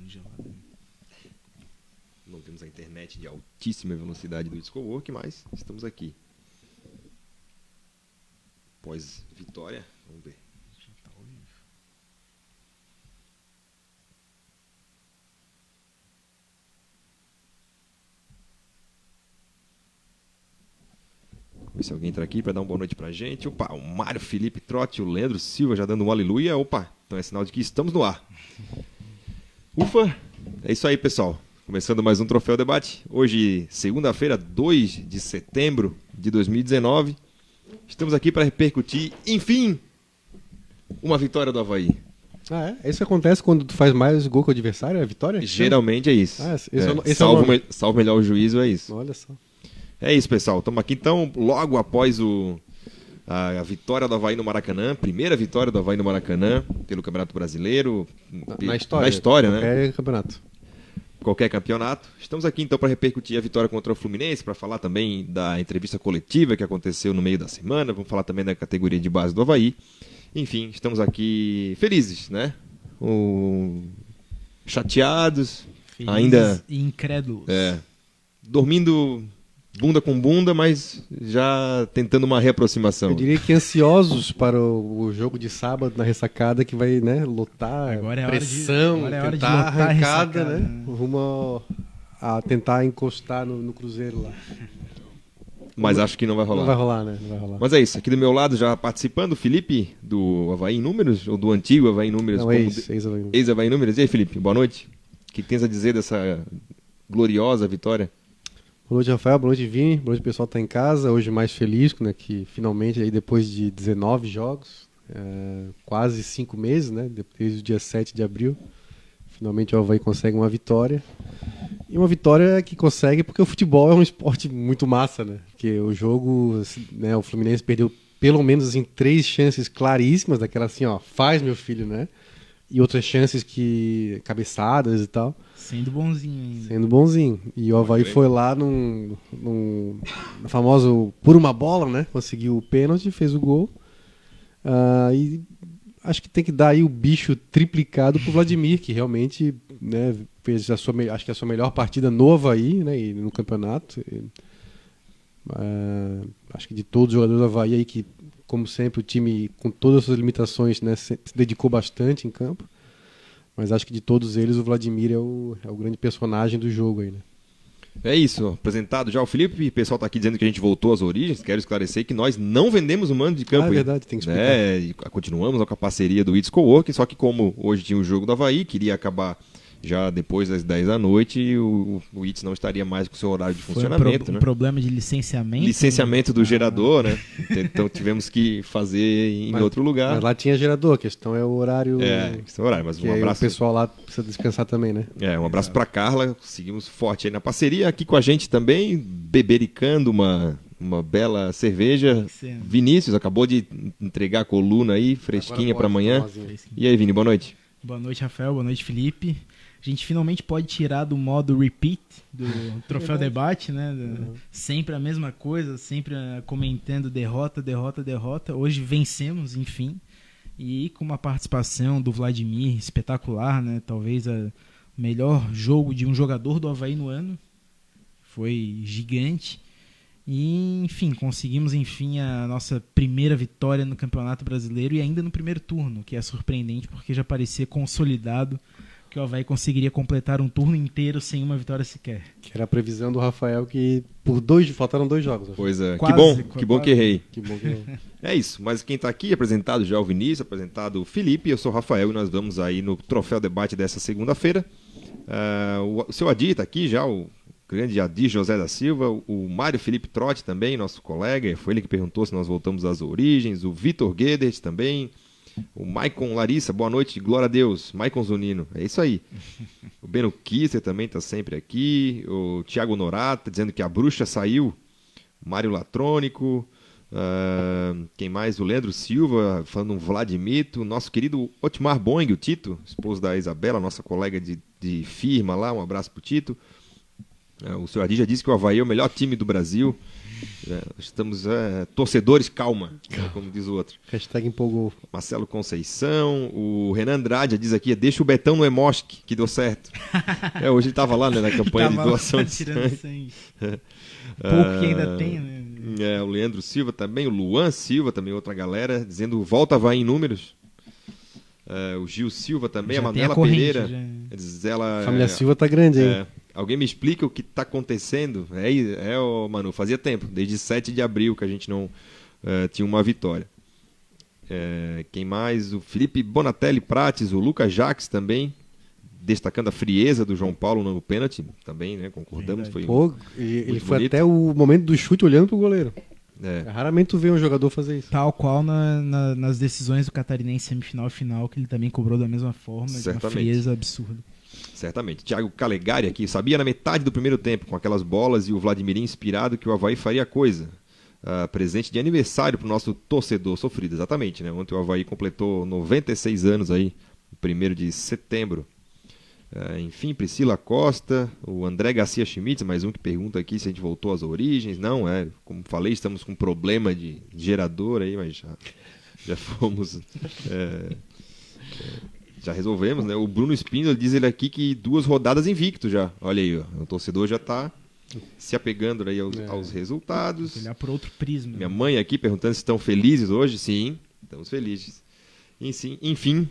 gelado. Não temos a internet de altíssima velocidade do It's Cowork, mas estamos aqui. Pós-vitória, vamos ver. Já tá ao vivo. Vamos ver se alguém entra aqui para dar uma boa noite pra gente. Opa, o Mário Felipe Trotti, o Leandro Silva já dando um aleluia. Opa, então é sinal de que estamos no ar. Ufa, é isso aí, pessoal. Começando mais um Troféu Debate. Hoje, segunda-feira, 2 de setembro de 2019. Estamos aqui para repercutir, enfim, uma vitória do Avaí. Ah, é? Isso acontece quando tu faz mais gol que o adversário? É vitória? Geralmente é isso. Ah, esse é o salvo, nome. salvo melhor o juízo, é isso. Olha só. É isso, pessoal. Estamos aqui, então, logo após a vitória do Avaí no Maracanã. Primeira vitória do Avaí no Maracanã pelo Campeonato Brasileiro. Na história. Na história, né? Qualquer campeonato. Qualquer campeonato. Estamos aqui então para repercutir a vitória contra o Fluminense, para falar também da entrevista coletiva que aconteceu no meio da semana, vamos falar também da categoria de base do Avaí. Enfim, estamos aqui felizes, né? Chateados, Felizes ainda e incrédulos. dormindo bunda com bunda, mas já tentando uma reaproximação. Eu diria que ansiosos para o jogo de sábado na ressacada, que vai, né, lotar, Agora é hora pressão, agora é hora de tentar lotar a arrancada, ressacada, né? Rumo a tentar encostar no Cruzeiro lá. Mas acho que não vai rolar. Não vai rolar, né? Não vai rolar. Mas é isso, aqui do meu lado já participando, Felipe, do Avaí em Números, ou do antigo Avaí em Números. Não, ex-Avaí. Ex-Avaí em Números. E aí, Felipe, boa noite. O que tens a dizer dessa gloriosa vitória? Boa noite, Rafael. Boa noite, Vini. Boa noite, pessoal que tá em casa. Hoje mais feliz, né? Que finalmente, aí, depois de 19 jogos, quase 5 meses, né? Desde o dia 7 de abril, finalmente o Avaí consegue uma vitória. E uma vitória que consegue porque o futebol é um esporte muito massa, né? Porque o jogo, né? O Fluminense perdeu pelo menos assim, 3 chances claríssimas, daquela assim, ó, faz meu filho, né? E outras chances que cabeçadas e tal. Sendo bonzinho ainda. Sendo bonzinho. E o Avaí foi lá no famoso por uma bola, né? Conseguiu o pênalti, fez o gol. E acho que tem que dar aí o bicho triplicado pro Vladimir, que realmente, né, fez acho que a sua melhor partida no Avaí, né? E no campeonato. Acho que de todos os jogadores do Avaí aí que, como sempre, o time, com todas as suas limitações, né, se dedicou bastante em campo. Mas acho que de todos eles, o Vladimir é o grande personagem do jogo aí, né? É isso, apresentado já o Felipe, o pessoal está aqui dizendo que a gente voltou às origens, quero esclarecer que nós não vendemos o mando de campo. É verdade, tem que explicar. E continuamos com a parceria do It's Coworking, só que como hoje tinha o jogo do Avaí, queria acabar já depois das 10 da noite, o It's não estaria mais com o seu horário de funcionamento. Foi um né? problema de licenciamento. Licenciamento do gerador, né? Então tivemos que fazer em outro lugar. Mas lá tinha gerador, a questão é o horário. Questão é o horário, mas que um abraço. O pessoal lá precisa descansar também, né? Um abraço para Carla, seguimos forte aí na parceria. Aqui com a gente também, bebericando uma bela cerveja. Sim. Vinícius acabou de entregar a coluna aí, fresquinha para amanhã. E aí, Vini, boa noite. Boa noite, Rafael. Boa noite, Felipe. A gente finalmente pode tirar do modo repeat do Troféu Debate, né? Sempre a mesma coisa, sempre comentando derrota. Hoje vencemos, enfim. E com uma participação do Vladimir espetacular, né? Talvez o melhor jogo de um jogador do Avaí no ano. Foi gigante. E, enfim, conseguimos, a nossa primeira vitória no Campeonato Brasileiro e ainda no primeiro turno, que é surpreendente porque já parecia consolidado que o Avaí conseguiria completar um turno inteiro sem uma vitória sequer. Que era a previsão do Rafael que faltaram 2 jogos. Pois é, Quase, que bom que errei. Que bom que errei. É isso, mas quem está aqui apresentado já é o Vinícius, apresentado o Felipe, eu sou o Rafael e nós vamos aí no Troféu Debate dessa segunda-feira. O seu Adir está aqui já, o grande Adir José da Silva, o Mário Felipe Trotti também, nosso colega, foi ele que perguntou se nós voltamos às origens, o Vitor Guedes também, o Maicon Larissa, boa noite, glória a Deus, Maicon Zunino, é isso aí. O Beno Kisser também está sempre aqui, o Thiago Norata dizendo que a bruxa saiu, Mário Latrônico, quem mais? O Leandro Silva falando um Vladimito, nosso querido Otmar Boing, o Tito, esposo da Isabela, nossa colega de firma lá, um abraço pro Tito. O senhor Adi já disse que o Avaí é o melhor time do Brasil. Estamos torcedores, calma, como diz o outro. Hashtag empolgou. Marcelo Conceição, o Renan Andrade diz aqui, deixa o Betão no Emosc, que deu certo. Hoje ele estava lá, né, na campanha de doação de sangue. Pouco que ainda tem, né? O Leandro Silva também, o Luan Silva também, outra galera, dizendo volta Avaí em números. O Gil Silva também, Já a Manuela Pereira. Diz ela, A família Silva tá grande, hein? Alguém me explica o que está acontecendo? Manu, fazia tempo, desde 7 de abril que a gente não tinha uma vitória. Quem mais? O Felipe Bonatelli Prates, o Lucas Jacques também, destacando a frieza do João Paulo no pênalti, também, né? Concordamos. Foi ele foi até o momento do chute olhando pro goleiro. Raramente tu vê um jogador fazer isso. Tal qual nas decisões do Catarinense semifinal e final, que ele também cobrou da mesma forma, de uma frieza absurda. Certamente. Thiago Calegari aqui, sabia na metade do primeiro tempo, com aquelas bolas e o Vladimir inspirado, que o Avaí faria coisa. Presente de aniversário para o nosso torcedor sofrido, exatamente, né? Ontem o Avaí completou 96 anos aí, 1º de setembro. Enfim, Priscila Costa, o André Garcia Schmitz, mais um que pergunta aqui se a gente voltou às origens. Não, como falei, estamos com problema de gerador aí, mas já fomos... já resolvemos, né? O Bruno Espíndola diz ele aqui que 2 rodadas invicto já. Olha aí, o torcedor já está se apegando aí aos resultados. Olhar por outro prisma. Minha mãe aqui perguntando se estão felizes hoje. Sim, estamos felizes. Enfim,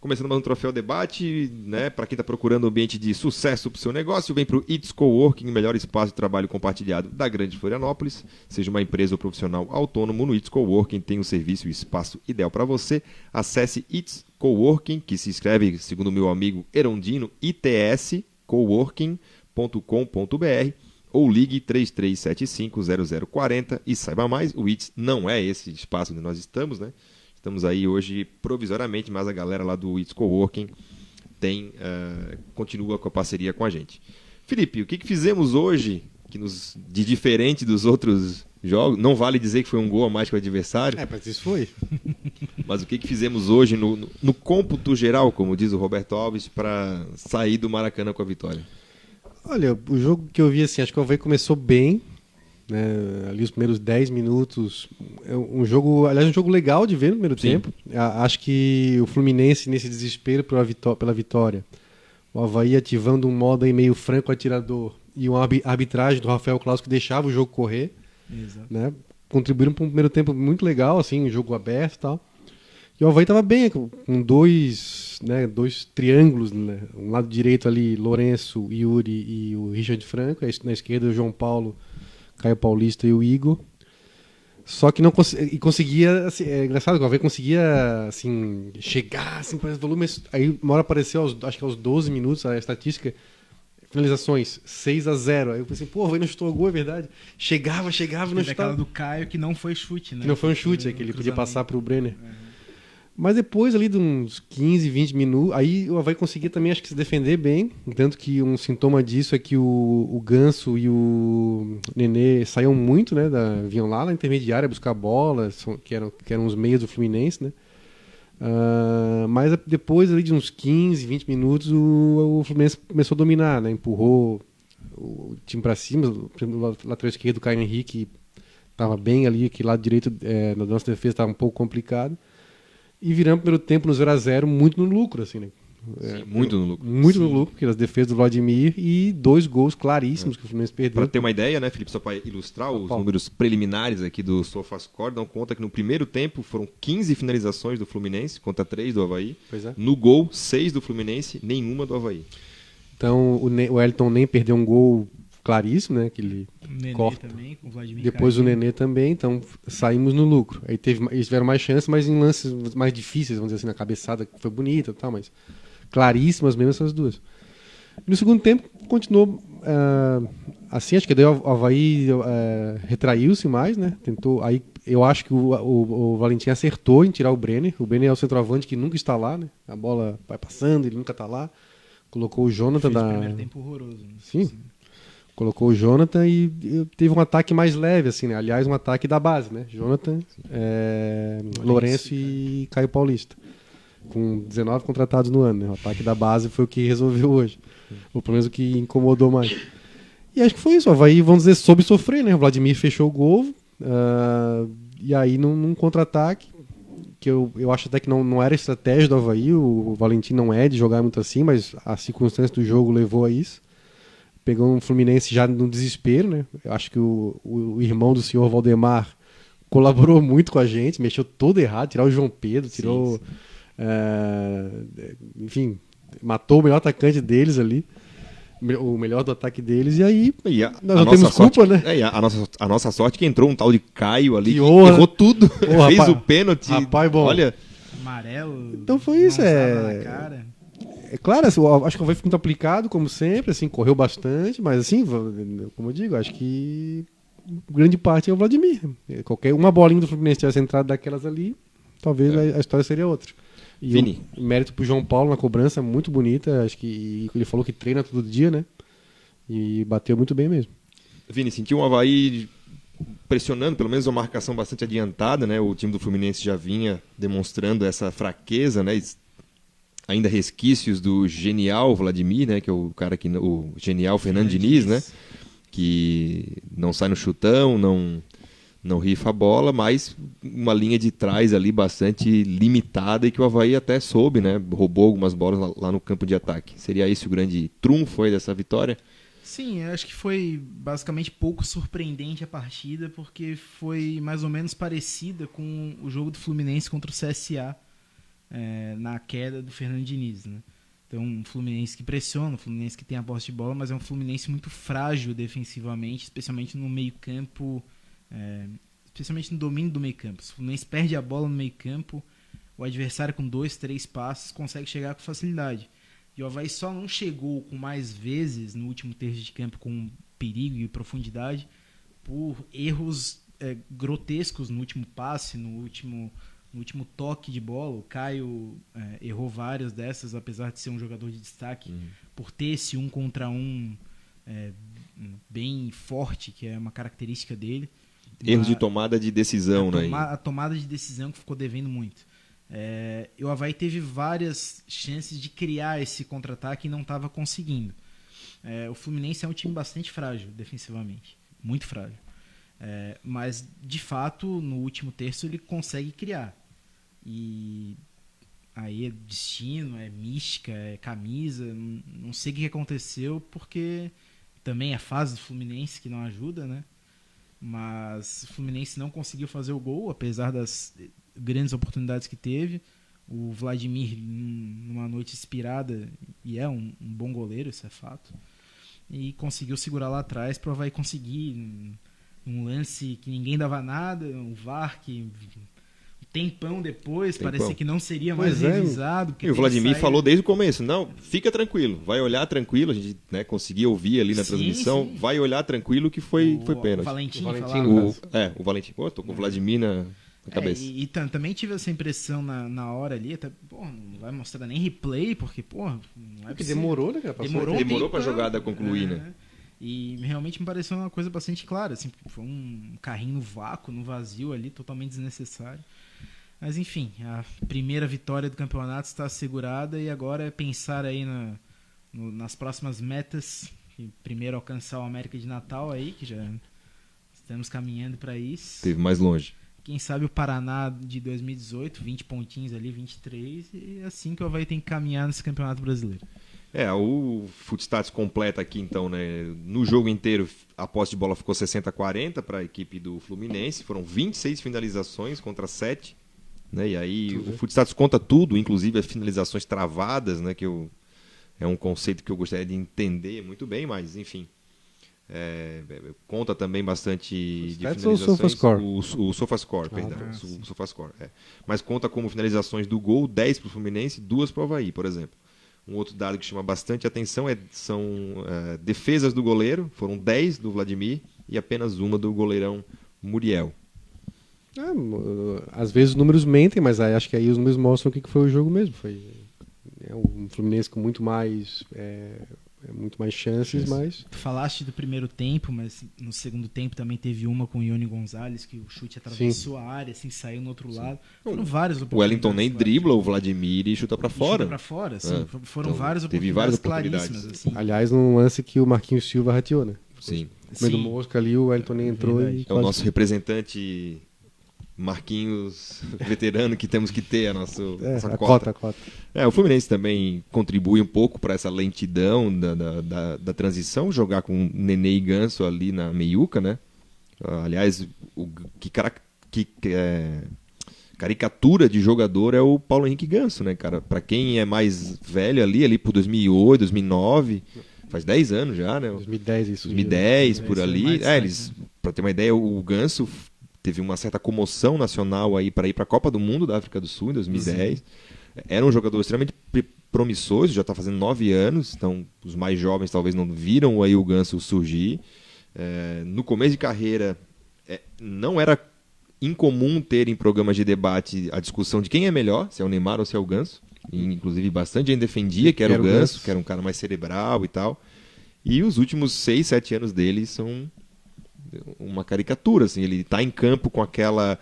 começando mais um Troféu Debate, né? Para quem está procurando um ambiente de sucesso para o seu negócio, vem para o It's Coworking, melhor espaço de trabalho compartilhado da Grande Florianópolis. Seja uma empresa ou profissional autônomo, no It's Coworking tem o serviço e o espaço ideal para você. Acesse It's Coworking, que se escreve, segundo o meu amigo Erondino, ITS, coworking.com.br, ou ligue 33750040 e saiba mais. O It's não é esse espaço onde nós estamos, né? Estamos aí hoje provisoriamente, mas a galera lá do It's Coworking continua com a parceria com a gente. Felipe, o que fizemos hoje de diferente dos outros jogos? Não vale dizer que foi um gol a mais que o adversário. Mas isso foi. Mas o que fizemos hoje no cômputo geral, como diz o Roberto Alves, para sair do Maracanã com a vitória? Olha, o jogo que eu vi, assim, acho que o Avaí começou bem, né, ali os primeiros 10 minutos, um jogo legal de ver no primeiro tempo. Acho que o Fluminense, nesse desespero pela vitória, o Avaí ativando um modo aí meio franco atirador e uma arbitragem do Rafael Claus que deixava o jogo correr, né, contribuíram para um primeiro tempo muito legal, assim, um jogo aberto e tal. E o Avaí estava bem, com dois triângulos, né? Um lado direito ali, Lourenço, Yuri e o Richard Franco, na esquerda o João Paulo, Caio Paulista e o Igor. Só que não conseguia, assim, é engraçado, o Avaí conseguia assim, chegar assim, para os volumes. Aí uma hora apareceu, acho que aos 12 minutos, a estatística, finalizações 6-0. Aí eu pensei, pô, o Avaí não chutou gol, é verdade. Chegava, não chutava. Aquela do Caio que não foi chute, né? Que não foi um chute, é que ele podia passar para o Brenner. Mas depois ali de uns 15, 20 minutos, aí o Avaí conseguia também, acho que, se defender bem. Tanto que um sintoma disso é que o Ganso e o Nenê saíam muito, né? Vinham lá na intermediária buscar bolas, que eram os meios do Fluminense, né? Mas depois ali de uns 15, 20 minutos, o Fluminense começou a dominar, né? Empurrou o time para cima. O lateral esquerdo, o Caio Henrique, estava bem ali, que lado direito na nossa defesa estava um pouco complicado. E viramos o primeiro tempo no 0-0 muito no lucro, assim, né? Sim, muito no lucro. Muito no lucro, porque as defesas do Vladimir e 2 gols claríssimos que o Fluminense perdeu. Para ter uma ideia, né, Felipe, só para ilustrar os números preliminares aqui do SofaScore, dão conta que no primeiro tempo foram 15 finalizações do Fluminense contra 3 do Avaí. Pois é. No gol, 6 do Fluminense, nenhuma do Avaí. Então o Wellington nem perdeu um gol claríssimo, né? Que ele corta. Também, com o Vladimir Depois Caio. o Nenê também, então saímos no lucro. Aí eles tiveram mais chances, mas em lances mais difíceis, vamos dizer assim, na cabeçada que foi bonita e tal, mas claríssimas mesmo essas duas. E no segundo tempo continuou assim, acho que daí o Avaí retraiu-se mais, né? Tentou, aí eu acho que o Valentim acertou em tirar o Brenner. O Brenner é o centroavante que nunca está lá, né? A bola vai passando, ele nunca está lá. Colocou o Jonathan Fez o primeiro tempo horroroso. Né? Sim. Colocou o Jonathan e teve um ataque mais leve, assim, né? Aliás, um ataque da base, né? Jonathan, Lourenço e Caio Paulista. Com 19 contratados no ano, né? O ataque da base foi o que resolveu hoje. Ou pelo menos o que incomodou mais. E acho que foi isso. O Avaí, vamos dizer, soube sofrer, né? O Vladimir fechou o gol. E aí, num contra-ataque, que eu acho até que não era estratégia do Avaí, o Valentim não é de jogar muito assim, mas a circunstância do jogo levou a isso. Pegou um Fluminense já no desespero, né? Eu acho que o irmão do senhor Valdemar colaborou muito com a gente, mexeu todo errado, tirou o João Pedro, tirou... enfim, matou o melhor atacante deles ali, o melhor do ataque deles, e aí nós não temos culpa, né? A nossa sorte que entrou um tal de Caio ali, que honra. errou tudo, fez rapaz, o pênalti. Rapaz, bom. Olha, Amarelo. Então foi isso, na cara. É claro, assim, eu acho que o Avaí foi muito aplicado, como sempre, assim, correu bastante, mas assim, como eu digo, acho que grande parte é o Vladimir. Uma bolinha do Fluminense tivesse entrado daquelas ali, talvez a história seria outra. E Vini. Mérito pro João Paulo na cobrança, muito bonita, acho que ele falou que treina todo dia, né? E bateu muito bem mesmo. Vini, sentiu um Avaí pressionando, pelo menos uma marcação bastante adiantada, né? O time do Fluminense já vinha demonstrando essa fraqueza, né? Ainda resquícios do genial Vladimir, né? Que é o cara que o genial Fernando Diniz, né? Que não sai no chutão, não rifa a bola, mas uma linha de trás ali bastante limitada e que o Avaí até soube, né? Roubou algumas bolas lá no campo de ataque. Seria esse o grande trunfo aí dessa vitória? Sim, eu acho que foi basicamente pouco surpreendente a partida, porque foi mais ou menos parecida com o jogo do Fluminense contra o CSA, na queda do Fernando Diniz, né? Então, um Fluminense que pressiona, um Fluminense que tem a posse de bola, mas é um Fluminense muito frágil defensivamente, especialmente no meio-campo, especialmente no domínio do meio-campo. Se o Fluminense perde a bola no meio-campo, o adversário com 2, 3 passos consegue chegar com facilidade. E o Avaí só não chegou com mais vezes no último terço de campo com perigo e profundidade por erros grotescos no último passe, no último toque de bola. O Caio errou várias dessas, apesar de ser um jogador de destaque, por ter esse 1 contra 1 bem forte, que é uma característica dele. Erros de tomada de decisão, né? A tomada de decisão que ficou devendo muito. O Avaí teve várias chances de criar esse contra-ataque e não estava conseguindo. O Fluminense é um time bastante frágil defensivamente, muito frágil. Mas, de fato, no último terço ele consegue criar. E aí é destino, é mística, é camisa, não sei o que aconteceu, porque também é a fase do Fluminense que não ajuda, né? Mas o Fluminense não conseguiu fazer o gol, apesar das grandes oportunidades que teve. O Vladimir, numa noite inspirada, e é um bom goleiro, isso é fato, e conseguiu segurar lá atrás para o Avaí conseguir um lance que ninguém dava nada, um VAR que um tempão depois parecia que não seria mais revisado. E o Vladimir falou desde o começo, não, fica tranquilo, vai olhar tranquilo, a gente conseguia ouvir ali na transmissão, sim. Vai olhar tranquilo que foi pênalti. O Valentim o Valentim, tô com o Vladimir na cabeça. E também tive essa impressão na hora ali, até, não vai mostrar nem replay, porque, não é porque demorou, né? Demorou pra jogada concluir, né? E realmente me pareceu uma coisa bastante clara, assim, foi um carrinho no vácuo, no vazio ali, totalmente desnecessário. Mas enfim, a primeira vitória do campeonato está assegurada e agora é pensar aí nas próximas metas. Primeiro alcançar o América de Natal aí, que já estamos caminhando para isso. Teve mais longe. Quem sabe o Paraná de 2018, 20 pontinhos ali, 23, e é assim que o Avaí tem que caminhar nesse campeonato brasileiro. O Footstats completa aqui então, né? No jogo inteiro a posse de bola ficou 60-40 para a equipe do Fluminense, foram 26 finalizações contra 7, né? E aí o Footstats conta tudo, inclusive as finalizações travadas, né? Que é um conceito que eu gostaria de entender muito bem, mas enfim. Conta também bastante de finalizações. O SofaScore? O SofaScore, perdão. O SofaScore, Mas conta como finalizações do gol, 10 para o Fluminense, 2 para o Avaí, por exemplo. Um outro dado que chama bastante atenção são defesas do goleiro, foram 10 do Vladimir e apenas uma do goleirão Muriel. Às vezes os números mentem, mas acho que aí os números mostram o que foi o jogo mesmo. Foi um Fluminense com muito mais chances, mas... Tu falaste do primeiro tempo, mas no segundo tempo também teve uma com o Ione Gonzalez, que o chute atravessou a área, assim, saiu no outro lado. Foram várias oportunidades. O Wellington nem dribla o Vladimir e chuta pra fora. Sim. Foram várias oportunidades, teve várias oportunidades claríssimas. Assim. Aliás, num lance que o Marquinhos Silva rateou, né? Sim. Comendo Sim. mosca ali, o Wellington nem entrou Verdade. e É o quase nosso representante Marquinhos, veterano, que temos que ter nossa a cota. cota. O Fluminense também contribui um pouco para essa lentidão da transição, jogar com Nenê e Ganso ali na meiuca, né? Aliás, caricatura de jogador é o Paulo Henrique Ganso, né, cara? Para quem é mais velho ali por 2008, 2009, faz 10 anos já, né? 2010 isso. 2010, por Isso é ali. mais distante, Eles, para ter uma ideia, o Ganso teve uma certa comoção nacional aí para ir para a Copa do Mundo da África do Sul em 2010. Sim. Era um jogador extremamente promissor, já está fazendo 9 anos, então os mais jovens talvez não viram aí o Ganso surgir. No começo de carreira, não era incomum ter em programas de debate a discussão de quem é melhor, se é o Neymar ou se é o Ganso. E, inclusive, bastante gente defendia que era o Ganso, que era um cara mais cerebral e tal. E os últimos 6, 7 anos dele são uma caricatura. Assim. Ele está em campo com aquela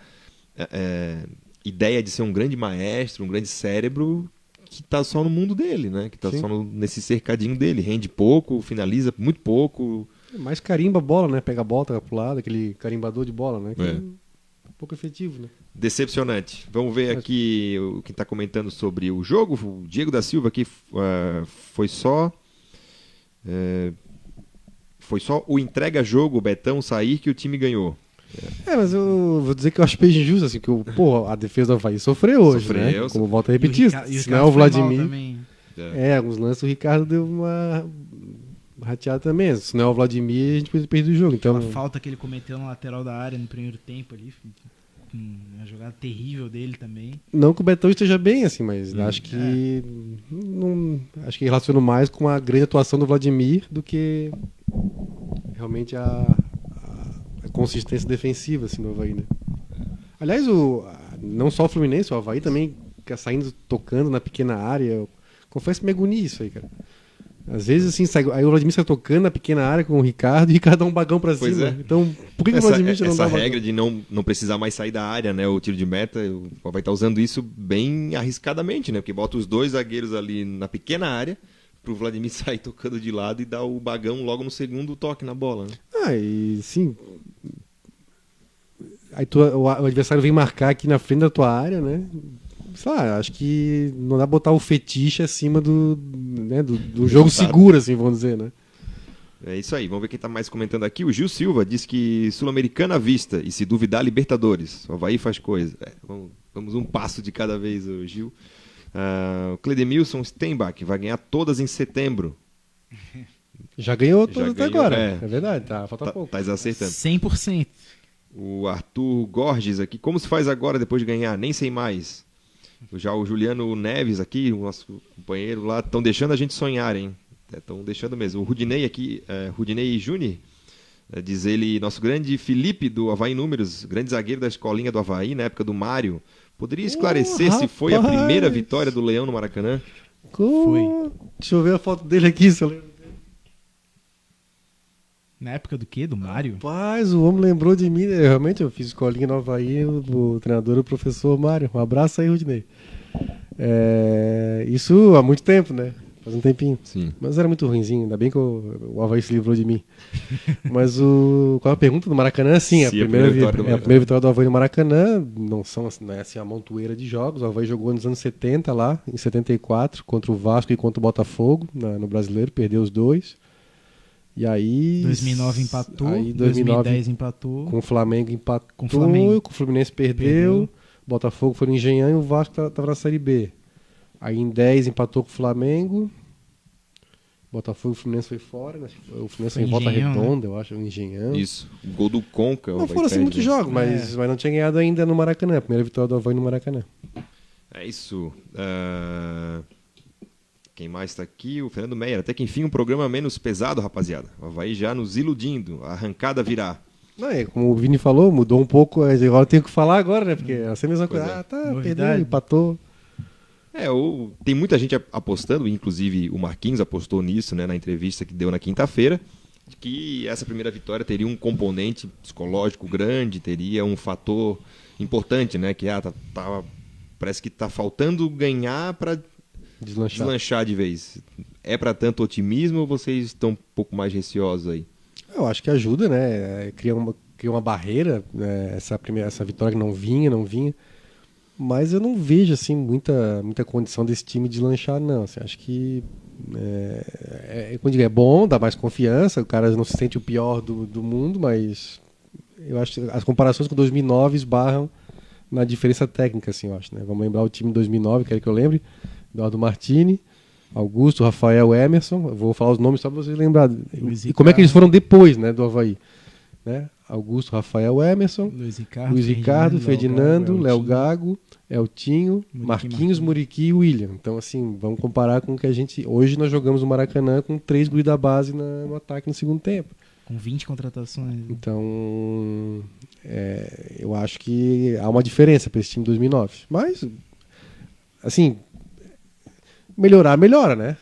ideia de ser um grande maestro, um grande cérebro, que está só no mundo dele, né? Que está só nesse cercadinho dele. Rende pouco, finaliza muito pouco. Mais carimba a bola, né? Pega a bola, tá pro lado, aquele carimbador de bola, né? Que é pouco efetivo, né? Decepcionante. Vamos ver aqui quem está comentando sobre o jogo. O Diego da Silva aqui foi só o entrega-jogo, o Betão sair que o time ganhou. Mas eu vou dizer que eu acho bem injusto, assim, que a defesa do Avaí sofreu hoje, né? Como volta a repetir. Se não é o Vladimir... alguns lances o Ricardo deu uma rateada também. Se não é o Vladimir, a gente podia ter perdido o jogo. Então... Aquela falta que ele cometeu na lateral da área no primeiro tempo ali, uma jogada terrível dele também. Não que o Betão esteja bem, assim, mas acho que acho que relaciona mais com a grande atuação do Vladimir do que realmente a consistência defensiva assim, no Avaí, né? Aliás, não só o Fluminense, o Avaí também saindo, tocando na pequena área. Eu confesso que me agonia isso aí, cara. Às vezes, assim, aí o Vladimir sai tocando na pequena área com o Ricardo e o Ricardo dá um bagão pra cima. Então, por que o Vladimir não dá um bagão? Essa regra de não precisar mais sair da área, né? O tiro de meta, vai estar usando isso bem arriscadamente, né? Porque bota os dois zagueiros ali na pequena área pro Vladimir sair tocando de lado e dar o bagão logo no segundo toque na bola, né? E sim... Aí o adversário vem marcar aqui na frente da tua área, né? Sei lá, acho que não dá pra botar o fetiche acima do jogo seguro, assim, vamos dizer, né? É isso aí, vamos ver quem tá mais comentando aqui. O Gil Silva diz que Sul-Americana à vista e se duvidar, Libertadores. O Avaí faz coisa. Vamos um passo de cada vez, o Gil. O Cledemilson Steinbach vai ganhar todas em setembro. Já ganhou todas até agora. É verdade, falta pouco. Tá acertando. 100%. O Arthur Gorges aqui, como se faz agora depois de ganhar? Nem sei mais. Já o Juliano Neves aqui, o nosso companheiro lá, estão deixando a gente sonhar, hein? Estão deixando mesmo. O Rudinei aqui, Rudinei Júnior, diz ele, nosso grande Felipe do Avaí Números, grande zagueiro da escolinha do Avaí, na época do Mário. Poderia esclarecer se foi a primeira vitória do Leão no Maracanã? Foi. Deixa eu ver a foto dele aqui, se eu lembro. Na época do quê? Do Mário? Rapaz, o homem lembrou de mim. Realmente, eu fiz escolinha no Avaí, o treinador é o professor Mário. Um abraço aí, Rudinei. Isso há muito tempo, né? Faz um tempinho. Sim. Mas era muito ruinzinho, ainda bem que o Avaí se livrou de mim. Mas qual é a pergunta do Maracanã? Sim, a primeira vitória do Avaí no Maracanã. Não é assim a montoeira de jogos. O Avaí jogou nos anos 70 lá, em 74, contra o Vasco e contra o Botafogo, no Brasileiro, perdeu os dois. E aí... 2009 empatou, aí 2010 empatou. Com o Flamengo empatou, com o Fluminense perdeu. Botafogo foi no Engenhão e o Vasco estava na Série B. Aí em 10 empatou com o Flamengo. Botafogo e o Fluminense foi fora. Né? O Fluminense foi em Volta Redonda, eu acho, o Engenhão. Isso, o gol do Conca. Não foram assim muitos jogos, mas não tinha ganhado ainda no Maracanã. A primeira vitória do Avaí no Maracanã. É isso. Quem mais está aqui? O Fernando Meyer. Até que enfim um programa menos pesado, rapaziada. O Avaí já nos iludindo. A arrancada virá. Como o Vini falou, mudou um pouco. Agora eu tenho que falar agora, né? Porque é a mesma coisa. Perdeu, empatou. Tem muita gente apostando, inclusive o Marquinhos apostou nisso, né, na entrevista que deu na quinta-feira, que essa primeira vitória teria um componente psicológico grande, teria um fator importante, né? Que parece que está faltando ganhar para deslanchar de vez. É para tanto otimismo ou vocês estão um pouco mais receosos aí? Eu Eu acho que ajuda, né? Cria uma barreira, né? Essa vitória que não vinha. Mas eu não vejo assim muita condição desse time de lanchar, não. Assim, acho que como eu digo, é bom, dá mais confiança, o cara não se sente o pior do mundo, mas eu acho que as comparações com 2009 esbarram na diferença técnica, assim, eu acho, né? Vamos lembrar o time de 2009, quero que eu lembre: Eduardo Martini, Augusto, Rafael, Emerson. Eu vou falar os nomes só para vocês lembrarem. E como é que eles foram depois, né, do Avaí, né? Augusto, Rafael, Emerson, Luiz Ricardo, Ferdinando, Léo Gago, Eltinho, Marquinhos, Muriqui e William. Então, assim, vamos comparar com o que a gente... Hoje nós jogamos no Maracanã com 3 guris da base no ataque no segundo tempo. Com 20 contratações. Então, eu acho que há uma diferença para esse time de 2009. Mas, assim, melhora, né?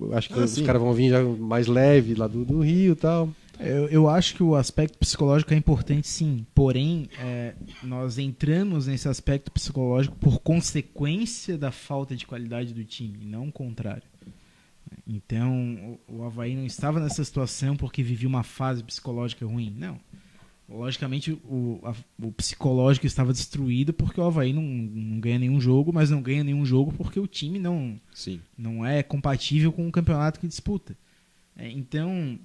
Eu acho que os caras vão vir já mais leve lá do Rio e tal. Eu acho que o aspecto psicológico é importante, sim. Porém, nós entramos nesse aspecto psicológico por consequência da falta de qualidade do time, não o contrário. Então, o Avaí não estava nessa situação porque vivia uma fase psicológica ruim. Não. Logicamente, o psicológico estava destruído porque o Avaí não ganha nenhum jogo, mas não ganha nenhum jogo porque o time não é compatível com o campeonato que disputa. Então...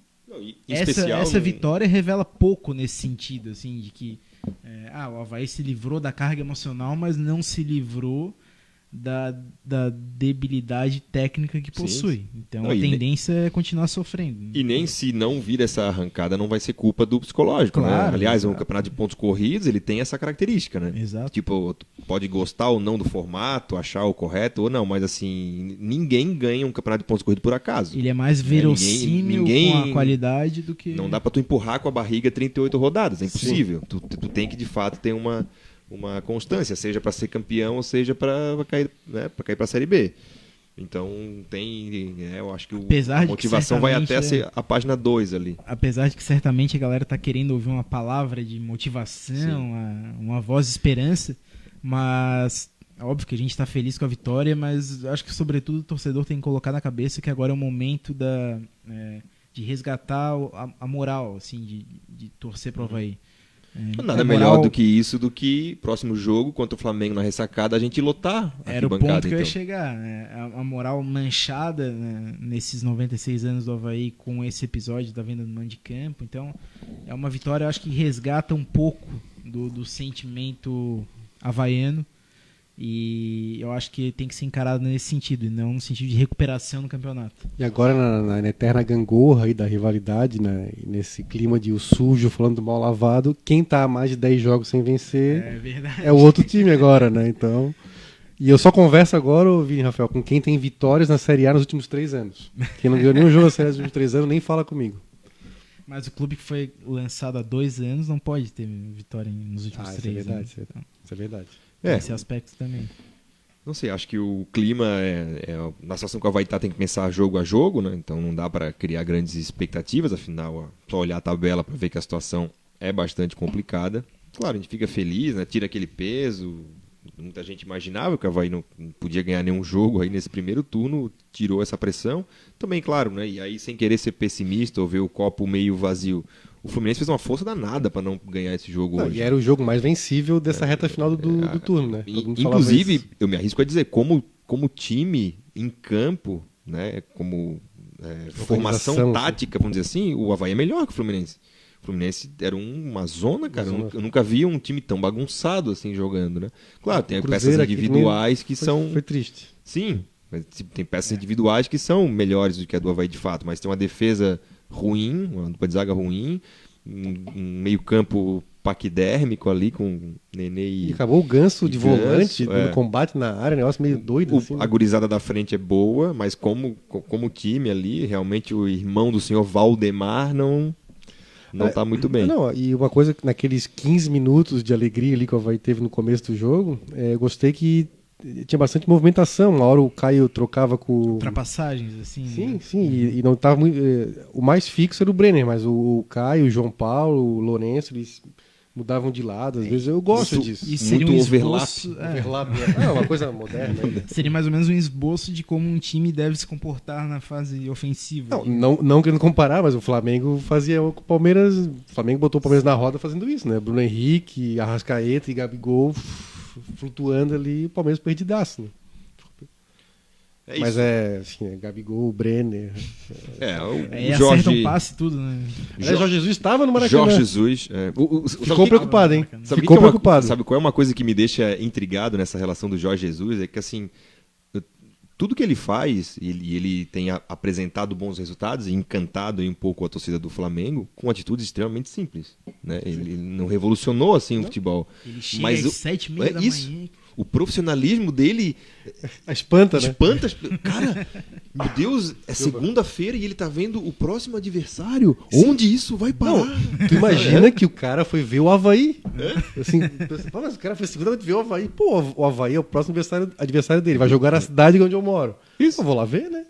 Essa vitória revela pouco nesse sentido, assim, de que o Avaí se livrou da carga emocional, mas não se livrou da debilidade técnica que possui. Sim. Então a tendência é continuar sofrendo. E nem se não vir essa arrancada não vai ser culpa do psicológico, claro, né? Aliás, o campeonato de pontos corridos, ele tem essa característica, né? Exato. Tipo, pode gostar ou não do formato, achar o correto ou não, mas assim, ninguém ganha um campeonato de pontos corridos por acaso. Ele é mais verossímil com a qualidade do que... Não dá pra tu empurrar com a barriga 38 rodadas, é impossível. Tu tem que de fato ter uma constância, seja para ser campeão ou seja para cair, né, para cair para a Série B. Então eu acho que a motivação vai até a página 2 ali. Apesar de que certamente a galera tá querendo ouvir uma palavra de motivação, uma voz de esperança, mas é óbvio que a gente está feliz com a vitória, mas acho que sobretudo o torcedor tem que colocar na cabeça que agora é o momento de resgatar a moral, assim, de torcer para o Avaí. Nada melhor do que isso, do que próximo jogo contra o Flamengo na ressacada a gente lotar a era o ponto que eu ia chegar, né? A moral manchada, né, nesses 96 anos do Avaí com esse episódio da venda do mando de campo. Então é uma vitória, eu acho que resgata um pouco do sentimento havaiano, e eu acho que tem que ser encarado nesse sentido e não no sentido de recuperação no campeonato. E agora na eterna gangorra aí da rivalidade, né, nesse clima de o sujo falando do mal lavado, quem tá há mais de 10 jogos sem vencer é o outro time agora, né? Então, e eu só converso agora, Vini, Rafael, com quem tem vitórias na Série A nos últimos 3 anos. Quem não ganhou nenhum jogo na Série A nos últimos 3 anos nem fala comigo. Mas o clube que foi lançado há 2 anos não pode ter vitória nos últimos 3 anos. Isso é verdade. Esse aspecto também. Não sei, acho que o clima na situação que o Avaí tem que pensar jogo a jogo, né? Então não dá para criar grandes expectativas, afinal, só olhar a tabela para ver que a situação é bastante complicada. Claro, a gente fica feliz, né? Tira aquele peso. Muita gente imaginava que o Avaí não podia ganhar nenhum jogo aí nesse primeiro turno, tirou essa pressão. Também, claro, né? E aí, sem querer ser pessimista ou ver o copo meio vazio, o Fluminense fez uma força danada para não ganhar esse jogo hoje. E era o jogo mais vencível dessa reta final do turno, né? Inclusive, eu me arrisco a dizer, como time em campo, né? Como formação tática, vamos dizer assim, o Avaí é melhor que o Fluminense. O Fluminense era uma zona, cara. Eu nunca vi um time tão bagunçado assim jogando, né? Claro, tem peças individuais que são... Foi triste. Sim, tem peças individuais que são melhores do que a do Avaí de fato, mas tem uma defesa ruim, uma dupla de zaga ruim, um meio-campo paquidérmico ali com Nenê e acabou o Ganso de volante no combate na área, negócio meio doido. Assim, a gurizada da frente é boa, mas como time ali, realmente o irmão do senhor Valdemar não está muito bem. Não, e uma coisa, naqueles 15 minutos de alegria ali que o Avaí teve no começo do jogo, eu gostei que tinha bastante movimentação. Uma hora o Caio trocava com... ultrapassagens, assim. Sim, e não estava muito... o mais fixo era o Brenner, mas o Caio, o João Paulo, o Lourenço, eles mudavam de lado, às vezes eu gosto disso. E seria Muito um overlap. esboço, Overlap, é uma coisa moderna. Né? seria mais ou menos um esboço de como um time deve se comportar na fase ofensiva. Não querendo comparar, mas o Flamengo fazia o Palmeiras. O Flamengo botou o Palmeiras na roda fazendo isso, né? Bruno Henrique, Arrascaeta e Gabigol flutuando ali, o Palmeiras perdidaço, né? Mas assim, Gabigol, Brenner. o Jorge acerta um passe e tudo, né? Jorge Jesus estava no Maracanã. Jorge Jesus. Ficou preocupado, hein? Ficou preocupado. Sabe qual é uma coisa que me deixa intrigado nessa relação do Jorge Jesus? É que, assim, tudo que ele faz, e ele tem apresentado bons resultados e encantado um pouco a torcida do Flamengo com atitudes extremamente simples. Né? Ele não revolucionou assim o futebol. Ele chega às 7h30 da manhã. O profissionalismo dele espanta, né? Cara, meu Deus, é segunda-feira e ele tá vendo o próximo adversário. Sim. Onde isso vai parar? Não, tu imagina que o cara foi ver o Avaí. Assim, mas o cara foi segunda-feira ver o Avaí. Pô, o Avaí é o próximo adversário dele. Vai jogar na cidade onde eu moro. Isso. Eu vou lá ver, né?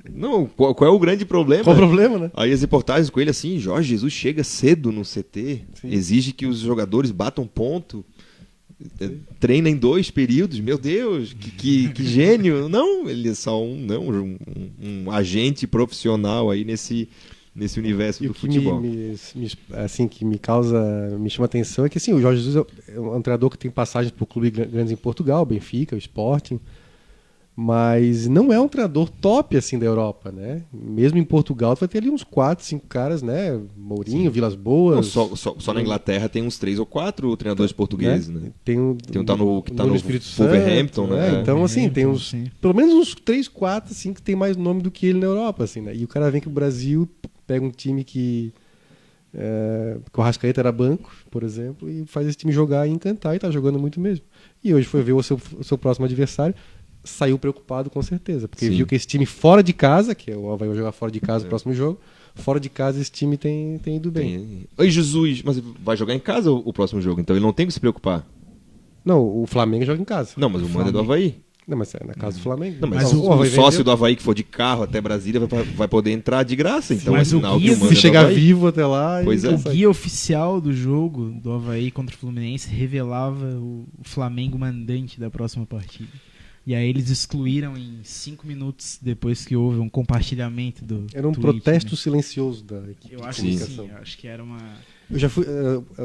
Não, qual é o grande problema? Qual o problema, né? Aí as reportagens com ele assim, Jorge Jesus chega cedo no CT, exige que os jogadores batam ponto. Treina em 2 períodos, meu Deus, que gênio. Não, ele é só um agente profissional aí nesse universo do futebol. Assim, que me chama atenção é que assim, o Jorge Jesus é um treinador que tem passagens por clubes grandes em Portugal, Benfica, o Sporting, mas não é um treinador top assim da Europa, né? Mesmo em Portugal, tu vai ter ali uns 4, 5 caras, né? Mourinho, Vilas Boas. Não, só na Inglaterra tem uns 3 ou 4 treinadores portugueses, né? Tem um que tá no Wolverhampton, né? Então, assim, tem uns pelo menos uns 3, 4 assim, que tem mais nome do que ele na Europa, assim, né? E o cara vem que o Brasil pega um time que o Arrascaeta era banco, por exemplo, e faz esse time jogar e encantar, e tá jogando muito mesmo. E hoje foi ver o seu próximo adversário. Saiu preocupado com certeza, porque viu que esse time fora de casa, que o Avaí vai jogar fora de casa no próximo jogo, fora de casa esse time tem ido bem. Oi, Jesus, mas vai jogar em casa o próximo jogo, então ele não tem que se preocupar. Não, o Flamengo joga em casa. Não, mas o mando é do Avaí. Não, mas é na casa do Flamengo. Não, mas o sócio do Avaí que for de carro até Brasília vai poder entrar de graça, então mas é sinal que o mando se chegar do vivo até lá... Pois o guia oficial do jogo do Avaí contra o Fluminense revelava o Flamengo mandante da próxima partida. E aí eles excluíram em 5 minutos depois que houve um compartilhamento do Era um tweet, protesto né? silencioso da equipe. Eu acho que sim, eu acho que era uma... Eu já fui,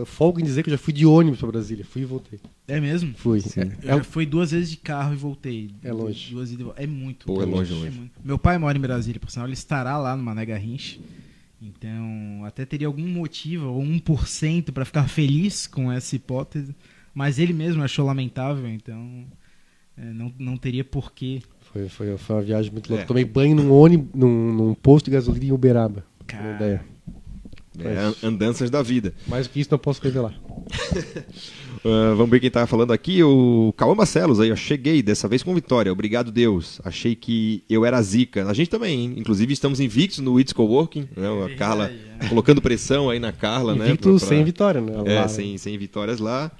folgo em dizer que eu já fui de ônibus para Brasília, fui e voltei. É mesmo? Fui. Eu já fui 2 vezes de carro e voltei. É longe. 2 vezes é muito longe. É longe. Muito. Meu pai mora em Brasília, por sinal, ele estará lá no Mané Garrincha. Então, até teria algum motivo, ou 1% para ficar feliz com essa hipótese. Mas ele mesmo achou lamentável, então... não teria porquê. Foi uma viagem muito louca. Tomei banho num ônibus, num posto de gasolina em Uberaba. Cara. Andanças da vida. Mais do que isso não posso revelar. Vamos ver quem tá falando aqui. O Cauã Marcelos aí, eu cheguei dessa vez com vitória. Obrigado, Deus. Achei que eu era zica. A gente também, hein? Inclusive estamos invictos no It's Coworking, né? A Carla colocando pressão aí na Carla, invicto, né? sem vitória, né? Lá, sem vitórias lá.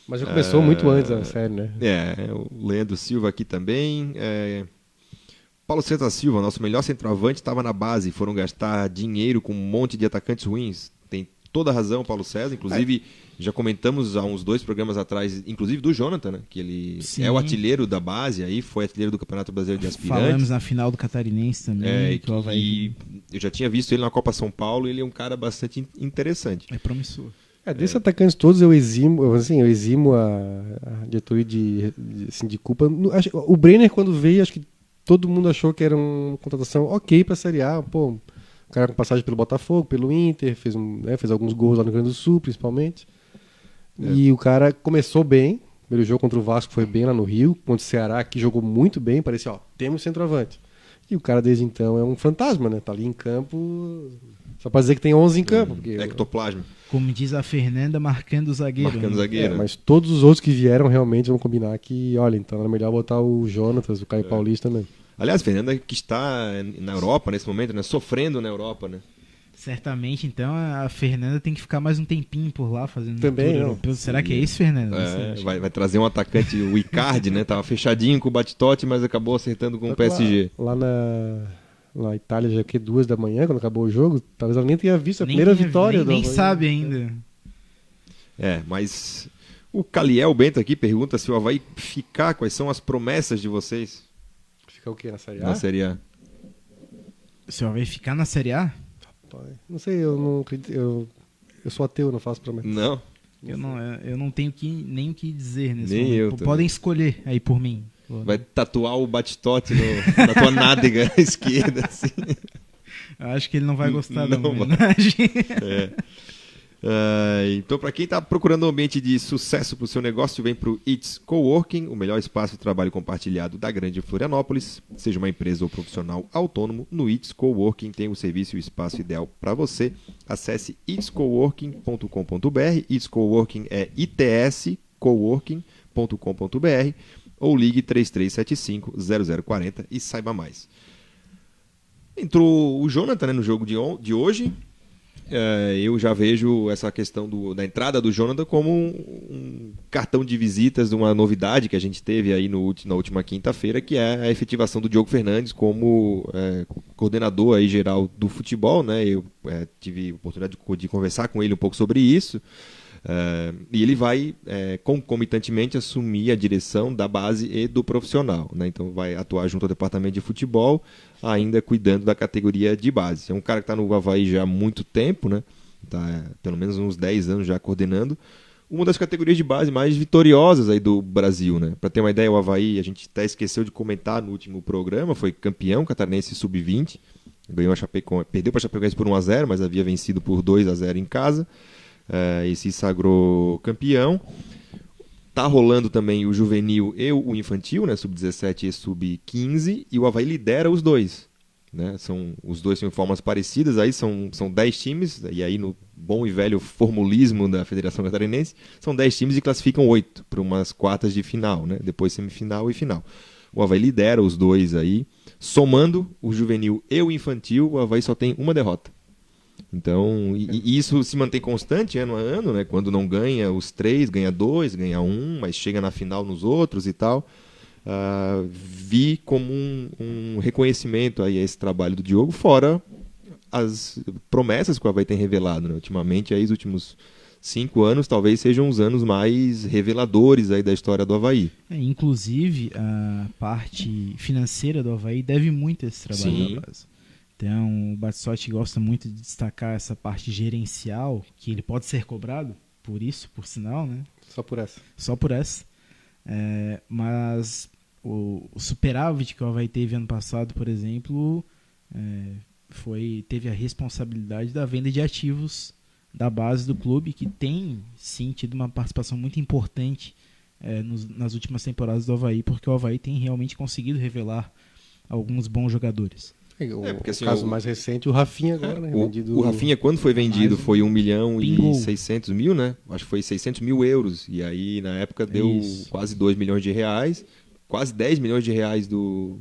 Mas já começou muito antes a série, né? O Leandro Silva aqui também. Paulo César Silva, nosso melhor centroavante, estava na base. Foram gastar dinheiro com um monte de atacantes ruins. Tem toda a razão, Paulo César. Inclusive, já comentamos há uns 2 programas atrás, inclusive do Jonathan, né? Que ele é o artilheiro da base, aí foi artilheiro do Campeonato Brasileiro de Aspirantes. Falamos na final do Catarinense também. E eu já tinha visto ele na Copa São Paulo, ele é um cara bastante interessante. É promissor. Desses atacantes todos eu eximo a diretoria de culpa. O Brenner, quando veio, acho que todo mundo achou que era uma contratação ok para a Série A. Pô, o cara com passagem pelo Botafogo, pelo Inter, fez alguns gols lá no Rio Grande do Sul, principalmente. E o cara começou bem. O primeiro jogo contra o Vasco foi bem lá no Rio. Contra o Ceará, que jogou muito bem. Parecia, temos centroavante. E o cara, desde então, é um fantasma, né? Tá ali em campo... Só pra dizer que tem 11 em campo. Porque ectoplasma. Como diz a Fernanda, marcando o zagueiro. Mas todos os outros que vieram realmente vão combinar que, olha, então era melhor botar o Jonatas, o Caio Paulista mesmo. Aliás, Fernanda que está na Europa nesse momento, né? Sofrendo na Europa, né? Certamente, então, a Fernanda tem que ficar mais um tempinho por lá fazendo também tour europeu. Será que é isso, Fernanda? Vai trazer um atacante, o Icardi, né? Tava fechadinho com o Batistotti, mas acabou acertando com o PSG. Lá na Itália, já que 2 da manhã, quando acabou o jogo, talvez ela nem tenha visto a primeira vitória. Nem sabe ainda. Mas o Caliel Bento aqui pergunta se o Avaí ficar, quais são as promessas de vocês? Ficar o quê? Na Série A? Na Série A. Se o Avaí ficar na Série A? Rapaz, não sei, eu não acredito. Eu sou ateu, não faço promessa. Não? Eu não tenho nem o que dizer nesse Nem momento. eu também. Podem escolher aí por mim. Vai tatuar o Batistote na tua nádega esquerda, assim. Eu acho que ele não vai gostar da Não vai. homenagem. Então, para quem está procurando um ambiente de sucesso para o seu negócio, vem para o It's Coworking, o melhor espaço de trabalho compartilhado da grande Florianópolis. Seja uma empresa ou profissional autônomo, no It's Coworking tem o serviço e o espaço ideal para você. Acesse itscoworking.com.br. It's Coworking é itscoworking.com.br ou ligue 3375-0040 e saiba mais. Entrou o Jonathan, né, no jogo de hoje. Eu já vejo essa questão da entrada do Jonathan como um cartão de visitas de uma novidade que a gente teve aí na última quinta-feira, que é a efetivação do Diogo Fernandes como coordenador aí geral do futebol, né? Eu tive a oportunidade de conversar com ele um pouco sobre isso. E ele vai concomitantemente assumir a direção da base e do profissional, né? Então vai atuar junto ao departamento de futebol, ainda cuidando da categoria de base. É um cara que está no Avaí já há muito tempo, né? Tá, pelo menos uns 10 anos já coordenando uma das categorias de base mais vitoriosas aí do Brasil, né? Para ter uma ideia, o Avaí, a gente até esqueceu de comentar no último programa, foi campeão catarinense sub-20, perdeu para a Chapecoense por 1-0, mas havia vencido por 2-0 em casa. E se sagrou campeão. Tá rolando também o juvenil e o infantil, né? Sub-17 e sub-15, e o Avaí lidera os dois, né? Os dois são em formas parecidas, aí são 10 times, e aí no bom e velho formulismo da Federação Catarinense, são 10 times e classificam 8 para umas quartas de final, né? Depois semifinal e final. O Avaí lidera os dois aí, somando o juvenil e o infantil, o Avaí só tem uma derrota. Então, e isso se mantém constante ano a ano, né? Quando não ganha os 3, ganha 2, ganha 1, mas chega na final nos outros e tal. Vi como um reconhecimento aí a esse trabalho do Diogo, fora as promessas que o Avaí tem revelado, né? Ultimamente, aí, os últimos 5 anos talvez sejam os anos mais reveladores aí da história do Avaí. Inclusive, a parte financeira do Avaí deve muito a esse trabalho da base. Então, o Batistotti gosta muito de destacar essa parte gerencial, que ele pode ser cobrado por isso, por sinal, né? Só por essa. Só por essa. Mas o superávit que o Avaí teve ano passado, por exemplo, teve a responsabilidade da venda de ativos da base do clube, que tem, sim, tido uma participação muito importante nas últimas temporadas do Avaí, porque o Avaí tem realmente conseguido revelar alguns bons jogadores. Porque, assim, caso mais recente, o Rafinha agora, né? O Rafinha, quando foi vendido, foi 1.600.000, né? Acho que foi 600 mil euros. E aí, na época, deu quase 2 milhões de reais. Quase 10 milhões de reais do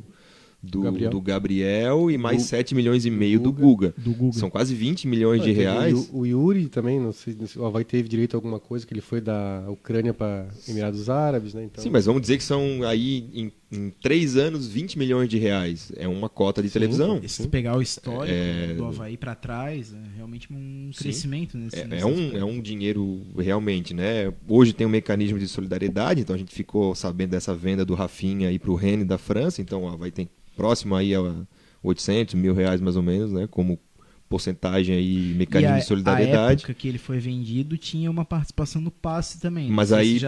Gabriel e mais 7 milhões e meio do Guga. São quase 20 milhões de reais. O Yuri também, não sei se o Avaí teve direito a alguma coisa, que ele foi da Ucrânia para Emirados Árabes, né? Então... Sim, mas vamos dizer que são aí em 3 anos 20 milhões de reais. É uma cota de televisão. Se pegar o histórico do Avaí para trás, é realmente um crescimento nesse é um dinheiro realmente, né? Hoje tem um mecanismo de solidariedade, então a gente ficou sabendo dessa venda do Rafinha aí para o Rennes da França, então o Avaí tem próximo aí a 800 mil reais mais ou menos, né? Como porcentagem aí, mecanismo de solidariedade. A época que ele foi vendido tinha uma participação no passe também. Mas aí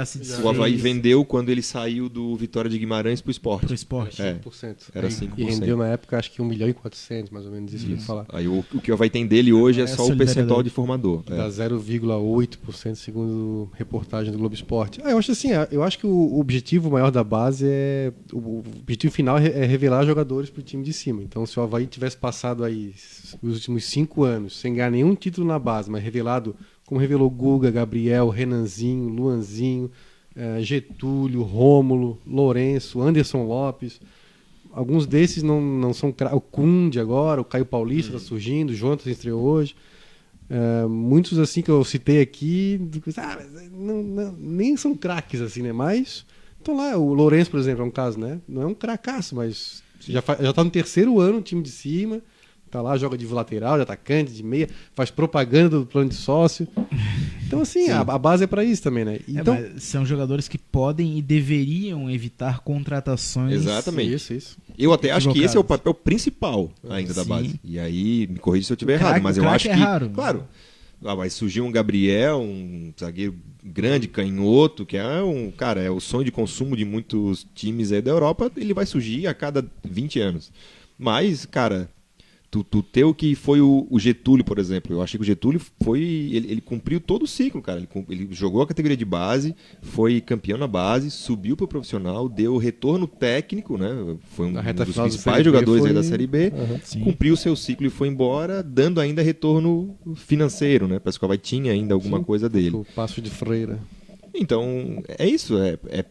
o Avaí vendeu quando ele saiu do Vitória de Guimarães pro Sport. Pro Sport. Era 5%. Era 5%. E rendeu na época acho que 1.400.000, mais ou menos isso que eu ia falar. Aí o que o Avaí tem dele hoje é só o percentual de formador. Dá 0,8% segundo reportagem do Globo Esporte. Eu acho assim, eu acho que o objetivo maior da base o objetivo final é revelar jogadores pro time de cima. Então se o Avaí tivesse passado aí os últimos 5 anos sem ganhar nenhum título na base, mas revelado, como revelou Guga, Gabriel, Renanzinho, Luanzinho, Getúlio, Rômulo, Lourenço, Anderson Lopes. Alguns desses não são o Kunde agora, o Caio Paulista está surgindo, o Jonas estreou hoje. Muitos assim que eu citei aqui, nem são craques assim, né? Mas estão lá. O Lourenço, por exemplo, é um caso, né? Não é um cracaço, mas já está no 3º ano, time de cima. Tá lá, joga de lateral, de atacante, de meia, faz propaganda do plano de sócio. Então, assim, a base é para isso também, né? Então, mas são jogadores que podem e deveriam evitar contratações. Exatamente. Isso. Eu até acho que esse é o Equivocadas. papel principal ainda da Sim. base. E aí, me corrija se eu estiver O errado, craque- mas o eu craque acho é que, raro. claro, vai surgir um Gabriel, um zagueiro grande, canhoto, que é cara, é o sonho de consumo de muitos times aí da Europa, ele vai surgir a cada 20 anos. Mas, cara, tu ter o que foi o Getúlio, por exemplo. Eu achei que o Getúlio ele cumpriu todo o ciclo, cara. Ele jogou a categoria de base, foi campeão na base, subiu pro profissional, deu retorno técnico, né? Foi um Na reta dos final da principais Série B jogadores aí foi- da Série B. Sim. Cumpriu o seu ciclo e foi embora, dando ainda retorno financeiro, né? Parece que o Avaí tinha ainda alguma Sim, coisa dele. O Passo de Freira. Então, é isso. É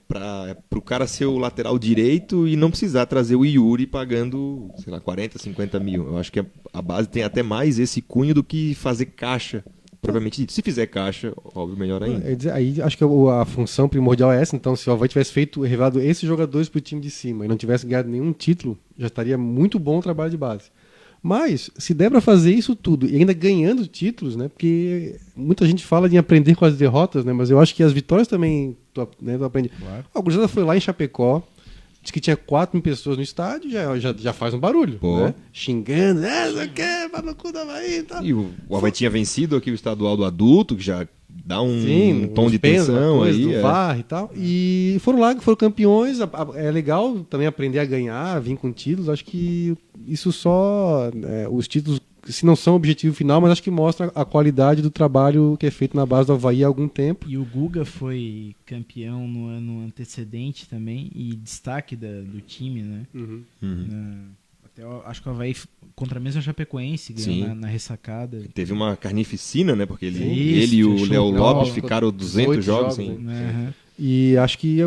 pro cara ser o lateral direito e não precisar trazer o Yuri pagando, sei lá, 40, 50 mil. Eu acho que a base tem até mais esse cunho do que fazer caixa, propriamente dito. Se fizer caixa, óbvio, melhor ainda. Aí acho que a função primordial é essa. Então, se o Avaí tivesse revelado esses jogadores pro time de cima e não tivesse ganhado nenhum título, já estaria muito bom o trabalho de base. Mas, se der para fazer isso tudo e ainda ganhando títulos, né? Porque muita gente fala em aprender com as derrotas, né? Mas eu acho que as vitórias também tu aprende. Claro. A gurizada foi lá em Chapecó, disse que tinha 4 mil pessoas no estádio, já faz um barulho, Pô. né? Xingando, não quer, vai no cu da Avaí e tal. E o Avaí tinha vencido aqui o estadual do adulto, que já dá um tom os de pesos, tensão coisa aí. do VAR e tal. E foram lá, foram campeões. É legal também aprender a ganhar, vir com títulos. Acho que isso só... os títulos, se não são o objetivo final, mas acho que mostra a qualidade do trabalho que é feito na base do Avaí há algum tempo. E o Guga foi campeão no ano antecedente também e destaque do time, né? Uhum. Até eu acho que o Avaí contra a mesma Chapecoense Sim. ganhou na ressacada. Teve uma carnificina, né? Porque Isso, ele e o fechou Léo o Lopes jogo. ficaram 200 18 jogos jogos, sem... né? Aham. E acho que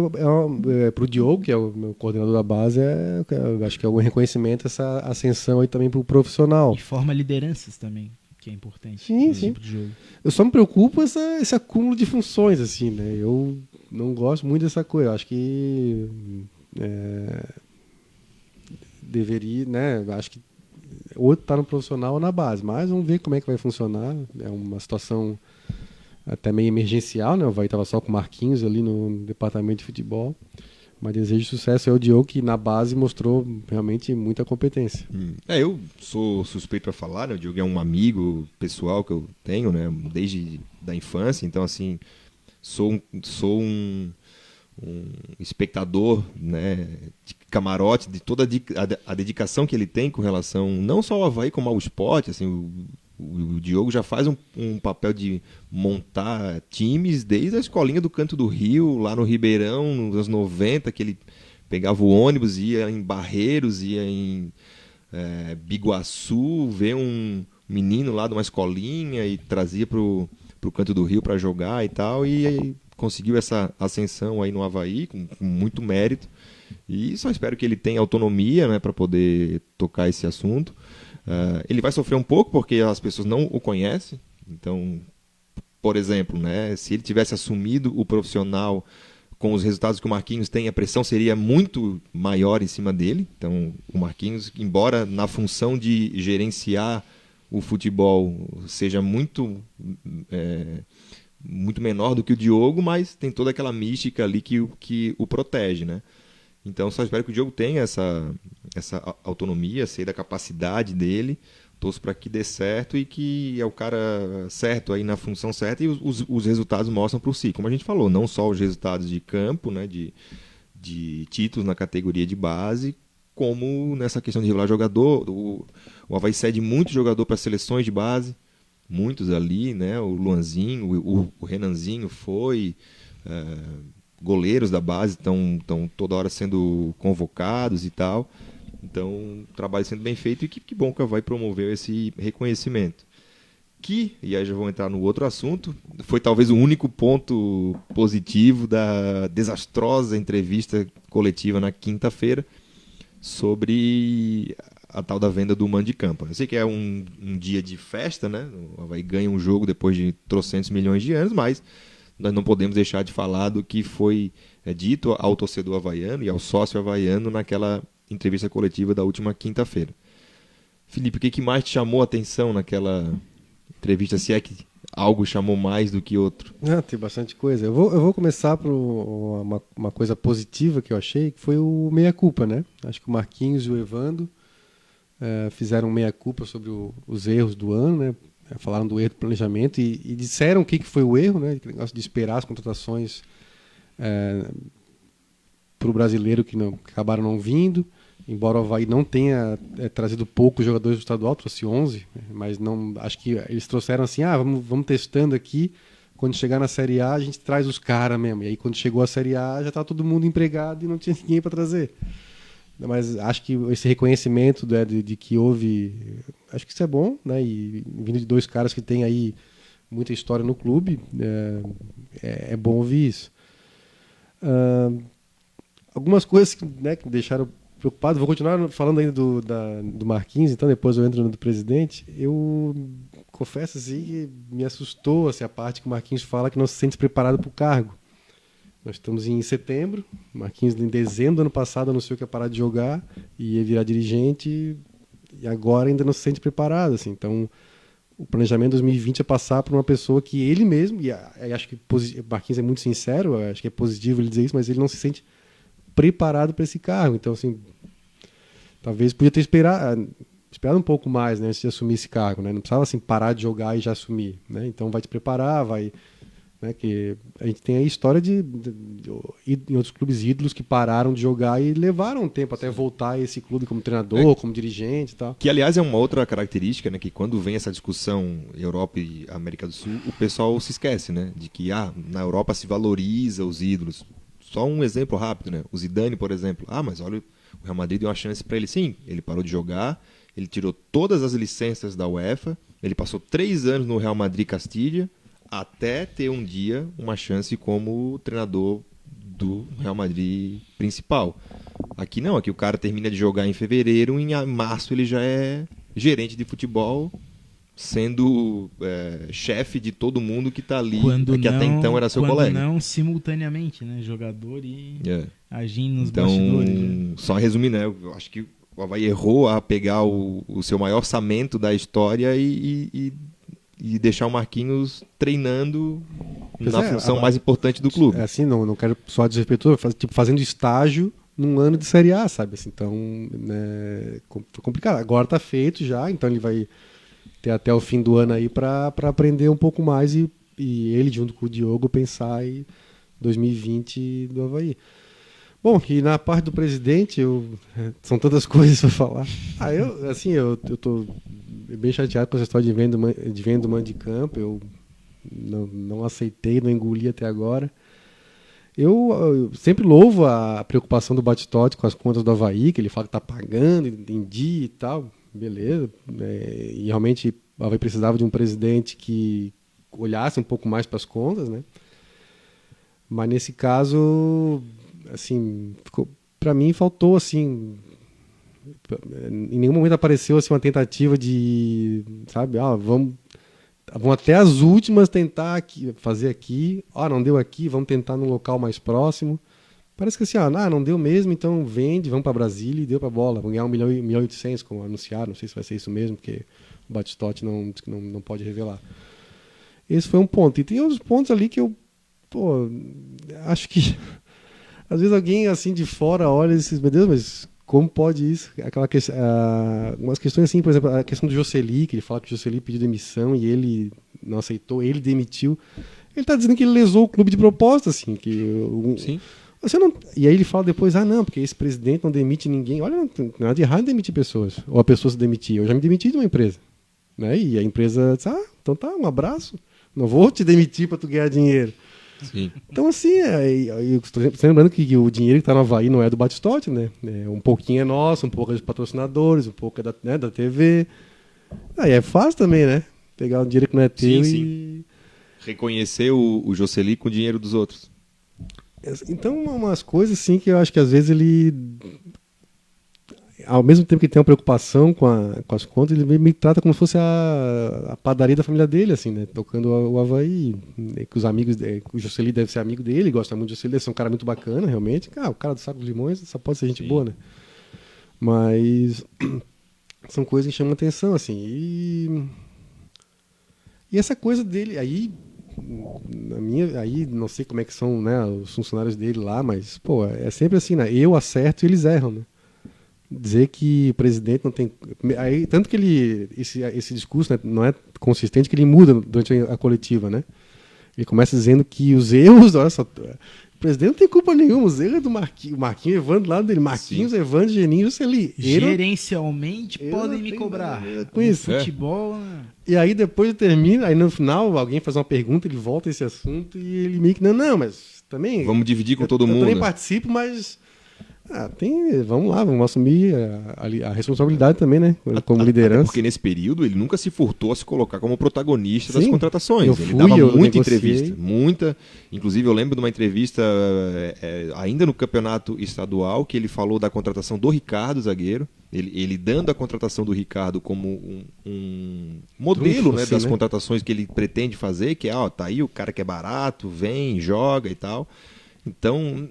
pro Diogo, que é o meu coordenador da base, acho que é algum reconhecimento essa ascensão aí também pro profissional. E forma lideranças também, que é importante. Sim, nesse sim. tipo de jogo. Eu só me preocupo esse acúmulo de funções, assim, né? Eu não gosto muito dessa coisa. Eu acho que deveria, né? Acho que ou tá no profissional ou na base. Mas vamos ver como é que vai funcionar. É uma situação até meio emergencial, né? O Avaí estava só com o Marquinhos ali no departamento de futebol. Mas desejo sucesso é o Diogo, que na base mostrou realmente muita competência. Eu sou suspeito para falar, né? O Diogo é um amigo pessoal que eu tenho, né? Desde da infância, então assim, sou um espectador, né? De camarote, de toda a dedicação que ele tem com relação não só ao Avaí como ao esporte, assim, o Diogo já faz um papel de montar times desde a escolinha do Canto do Rio, lá no Ribeirão, nos anos 90, que ele pegava o ônibus, ia em Barreiros, ia em Biguaçu, ver um menino lá de uma escolinha e trazia pro Canto do Rio para jogar e tal, e aí conseguiu essa ascensão aí no Avaí, com muito mérito, e só espero que ele tenha autonomia, né, para poder tocar esse assunto. Ele vai sofrer um pouco porque as pessoas não o conhecem. Então, por exemplo, né, se ele tivesse assumido o profissional com os resultados que o Marquinhos tem, a pressão seria muito maior em cima dele. Então, o Marquinhos, embora na função de gerenciar o futebol seja muito menor do que o Diogo, mas tem toda aquela mística ali que o protege, né? Então, só espero que o Diogo tenha essa autonomia, sei da capacidade dele, torço para que dê certo e que é o cara certo aí na função certa e os resultados mostram por si. Como a gente falou, não só os resultados de campo, né, de títulos na categoria de base, como nessa questão de revelar jogador. O Avaí cede muito jogador para seleções de base, muitos ali, né, o Luanzinho, o Renanzinho foi... goleiros da base estão toda hora sendo convocados e tal. Então, trabalho sendo bem feito e que bom que vai promover esse reconhecimento. E aí já vou entrar no outro assunto, foi talvez o único ponto positivo da desastrosa entrevista coletiva na quinta-feira sobre a tal da venda do mando de campo. Eu sei que é um dia de festa, né? O Avaí ganha um jogo depois de trocentos milhões de anos, mas nós não podemos deixar de falar do que foi dito ao torcedor havaiano e ao sócio havaiano naquela entrevista coletiva da última quinta-feira. Felipe, o que mais te chamou a atenção naquela entrevista, se é que algo chamou mais do que outro? Tem bastante coisa. Eu vou começar por uma coisa positiva que eu achei, que foi o meia-culpa, né? Acho que o Marquinhos e o Evandro fizeram um meia-culpa sobre os erros do ano, né? Falaram do erro do planejamento e disseram o que foi o erro, né? O negócio de esperar as contratações para o brasileiro que acabaram não vindo. Embora o Avaí não tenha trazido poucos jogadores do estadual, trouxe 11, mas não, acho que eles trouxeram assim, vamos testando aqui, quando chegar na Série A a gente traz os caras mesmo. E aí quando chegou a Série A já estava todo mundo empregado e não tinha ninguém para trazer. Mas acho que esse reconhecimento de que houve, acho que isso é bom, né? E vindo de dois caras que têm aí muita história no clube, é bom ouvir isso. Algumas coisas que me deixaram preocupado, vou continuar falando ainda do Marquinhos, então depois eu entro no do presidente. Eu confesso assim, que me assustou assim, a parte que o Marquinhos fala que não se sente preparado para o cargo. Nós estamos em setembro, o Marquinhos em dezembro do ano passado anunciou que ia parar de jogar e ia virar dirigente e agora ainda não se sente preparado. Assim. Então o planejamento de 2020 é passar por uma pessoa que ele mesmo, e acho que o Marquinhos é muito sincero, acho que é positivo ele dizer isso, mas ele não se sente preparado para esse cargo. Então, assim, talvez podia ter esperado um pouco mais, né, antes de assumir esse cargo, né? Não precisava assim parar de jogar e já assumir, né? Então vai te preparar, né, que a gente tem a história de em outros clubes ídolos que pararam de jogar e levaram um tempo até voltar a esse clube como treinador, como dirigente e tal. Que, aliás, é uma outra característica, né, que quando vem essa discussão Europa e América do Sul, o pessoal se esquece, né, de que na Europa se valoriza os ídolos. Só um exemplo rápido, né? O Zidane, por exemplo. Mas olha, o Real Madrid deu uma chance para ele. Sim, ele parou de jogar, ele tirou todas as licenças da UEFA, ele passou 3 anos no Real Madrid Castilla, até ter um dia uma chance como treinador do Real Madrid principal. Aqui não, aqui o cara termina de jogar em fevereiro, em março ele já é gerente de futebol, sendo chefe de todo mundo que está ali, que até então era seu colega. Quando não simultaneamente, né? Jogador e agindo nos então, bastidores. Né? Só resumir, né? Eu acho que o Avaí errou a pegar o seu maior orçamento da história e deixar o Marquinhos treinando na função mais importante do clube. Assim, não quero só desrespeitoso, fazendo estágio num ano de Série A, sabe? Assim, então, né, foi complicado. Agora está feito já, então ele vai ter até o fim do ano aí para aprender um pouco mais e ele, junto com o Diogo, pensar em 2020 do Avaí. Bom, e na parte do presidente, são tantas coisas para falar. Eu tô bem chateado com essa história de venda do mando de campo. Eu não aceitei, não engoli até agora. Eu sempre louvo a preocupação do Batistotti com as contas do Avaí, que ele fala que está pagando em dia e tal. Beleza. E realmente o Avaí precisava de um presidente que olhasse um pouco mais para as contas, né? Mas nesse caso, assim, para mim faltou assim. Em nenhum momento apareceu assim, uma tentativa de, sabe, vamos até as últimas tentar fazer aqui, não deu aqui, vamos tentar num local mais próximo. Parece que assim, não deu mesmo, então vende, vamos para Brasília e deu para bola. Vamos ganhar 1,8 milhão, como anunciaram, não sei se vai ser isso mesmo, porque o Batistotti não pode revelar. Esse foi um ponto. E tem outros pontos ali que eu, acho que às vezes alguém assim de fora olha e diz, meu Deus, mas como pode isso? Umas questões assim, por exemplo, a questão do Joseli, que ele fala que o Joseli pediu demissão e ele não aceitou, ele demitiu. Ele está dizendo que ele lesou o clube de propósito, assim, Sim. Você não... E aí ele fala depois, não, porque esse presidente não demite ninguém. Olha, não tem nada de errado em demitir pessoas. Ou a pessoa se demitir. Eu já me demiti de uma empresa. Né? E a empresa diz, então tá, um abraço. Não vou te demitir para tu ganhar dinheiro. Sim. Então, assim, eu estou lembrando que o dinheiro que está no Avaí não é do Batistotti, né? Um pouquinho é nosso, um pouco é dos patrocinadores, um pouco é da TV. Aí é fácil também, né? Pegar o dinheiro que não é teu e... Reconhecer o Joseli com o dinheiro dos outros. Então, umas coisas assim que eu acho que às vezes ele, ao mesmo tempo que tem uma preocupação com as contas, ele me trata como se fosse a padaria da família dele, assim, né? Tocando o Avaí, que os amigos, o Joseli deve ser amigo dele, gosta muito do Joseli, deve ser um cara muito bacana, realmente. O cara do Saco dos Limões só pode ser gente boa, né? Mas são coisas que chamam atenção, assim. E essa coisa dele, aí não sei como é que são, né, os funcionários dele lá, mas, pô, é sempre assim, né? Eu acerto e eles erram, né? Dizer que o presidente não tem... Aí, tanto que esse discurso, né, não é consistente, que ele muda durante a coletiva, né? Ele começa dizendo que os erros... Olha só, o presidente não tem culpa nenhuma, os erros do Marquinhos. O Marquinhos Evandro lá dele. Marquinhos, Evandro, Geninho, Juscelino. Gerencialmente podem me cobrar. Com isso. Futebol... Né? E aí depois termina, aí no final alguém faz uma pergunta, ele volta a esse assunto e ele meio que... Não, mas também... Vamos dividir com todo mundo. Eu também participo, mas... vamos lá, vamos assumir a responsabilidade também, né? Como liderança. Porque nesse período ele nunca se furtou a se colocar como protagonista das Sim, contratações. Ele dava muita entrevista. Inclusive, eu lembro de uma entrevista ainda no campeonato estadual, que ele falou da contratação do Ricardo, zagueiro. Ele dando a contratação do Ricardo como um modelo, né, das contratações que ele pretende fazer, que é, tá aí o cara que é barato, vem, joga e tal. Então...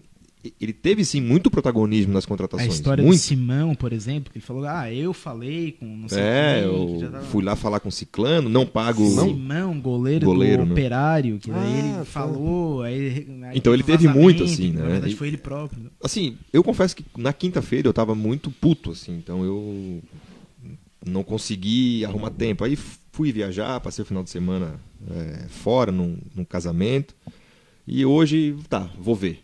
Ele teve, sim, muito protagonismo nas contratações. A história muito. do Simão, por exemplo, que ele falou, eu falei com não sei quem, eu fui lá falar com o Ciclano, não pago... Simão, goleiro do né? Operário, que daí ele falou... Aí então ele teve muito, assim, né? Na verdade foi ele próprio. Assim, eu confesso que na quinta-feira eu tava muito puto, assim, então eu não consegui arrumar tempo. Aí fui viajar, passei o final de semana fora, num casamento, e hoje, vou ver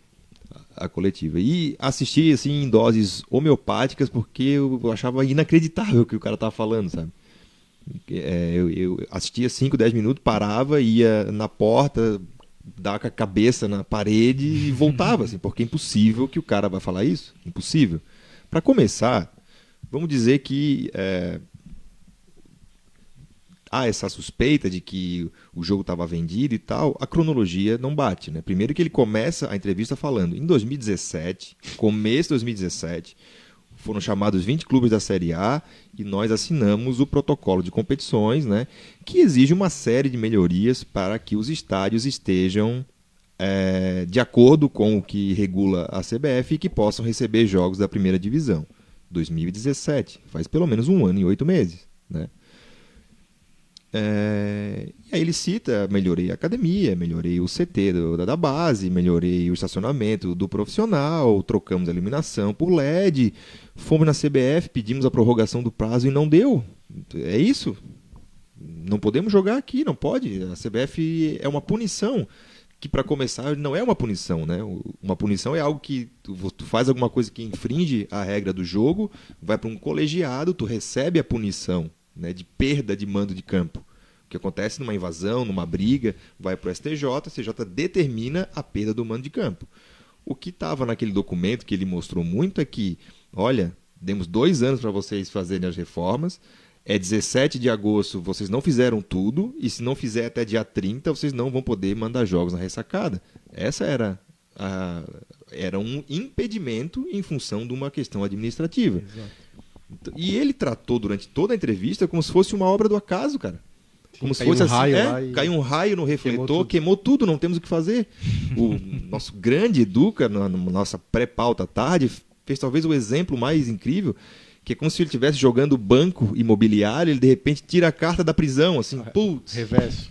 a coletiva. E assisti, assim, em doses homeopáticas, porque eu achava inacreditável o que o cara tava falando, sabe? Eu assistia 5, 10 minutos, parava, ia na porta, dava com a cabeça na parede e voltava, assim, porque é impossível que o cara vai falar isso. Impossível. Para começar, vamos dizer que há essa suspeita de que o jogo estava vendido e tal, a cronologia não bate, né? Primeiro que ele começa a entrevista falando, em 2017, começo de 2017, foram chamados 20 clubes da Série A e nós assinamos o protocolo de competições, né, que exige uma série de melhorias para que os estádios estejam de acordo com o que regula a CBF e que possam receber jogos da primeira divisão. 2017, faz pelo menos 1 ano e 8 meses, né? E aí ele cita, melhorei a academia, melhorei o CT da base, melhorei o estacionamento do profissional, trocamos a iluminação por LED, fomos na CBF, pedimos a prorrogação do prazo e não deu. É isso? Não podemos jogar aqui, não pode. A CBF é uma punição, que para começar não é uma punição, né? Uma punição é algo que tu faz alguma coisa que infringe a regra do jogo, vai para um colegiado, tu recebe a punição, né, de perda de mando de campo. O que acontece numa invasão, numa briga, vai para o STJ, o STJ determina a perda do mando de campo. O que estava naquele documento que ele mostrou muito é que, olha, demos 2 anos para vocês fazerem as reformas, 17 de agosto vocês não fizeram tudo, e se não fizer até dia 30, vocês não vão poder mandar jogos na ressacada. Essa era um impedimento em função de uma questão administrativa. Exato. E ele tratou durante toda a entrevista como se fosse uma obra do acaso, cara. Como se fosse assim, caiu um raio no refletor, queimou tudo, não temos o que fazer. O nosso grande Educa, na nossa pré-pauta à tarde, fez talvez o exemplo mais incrível, que é como se ele estivesse jogando banco imobiliário, ele de repente tira a carta da prisão, assim, putz. Revés.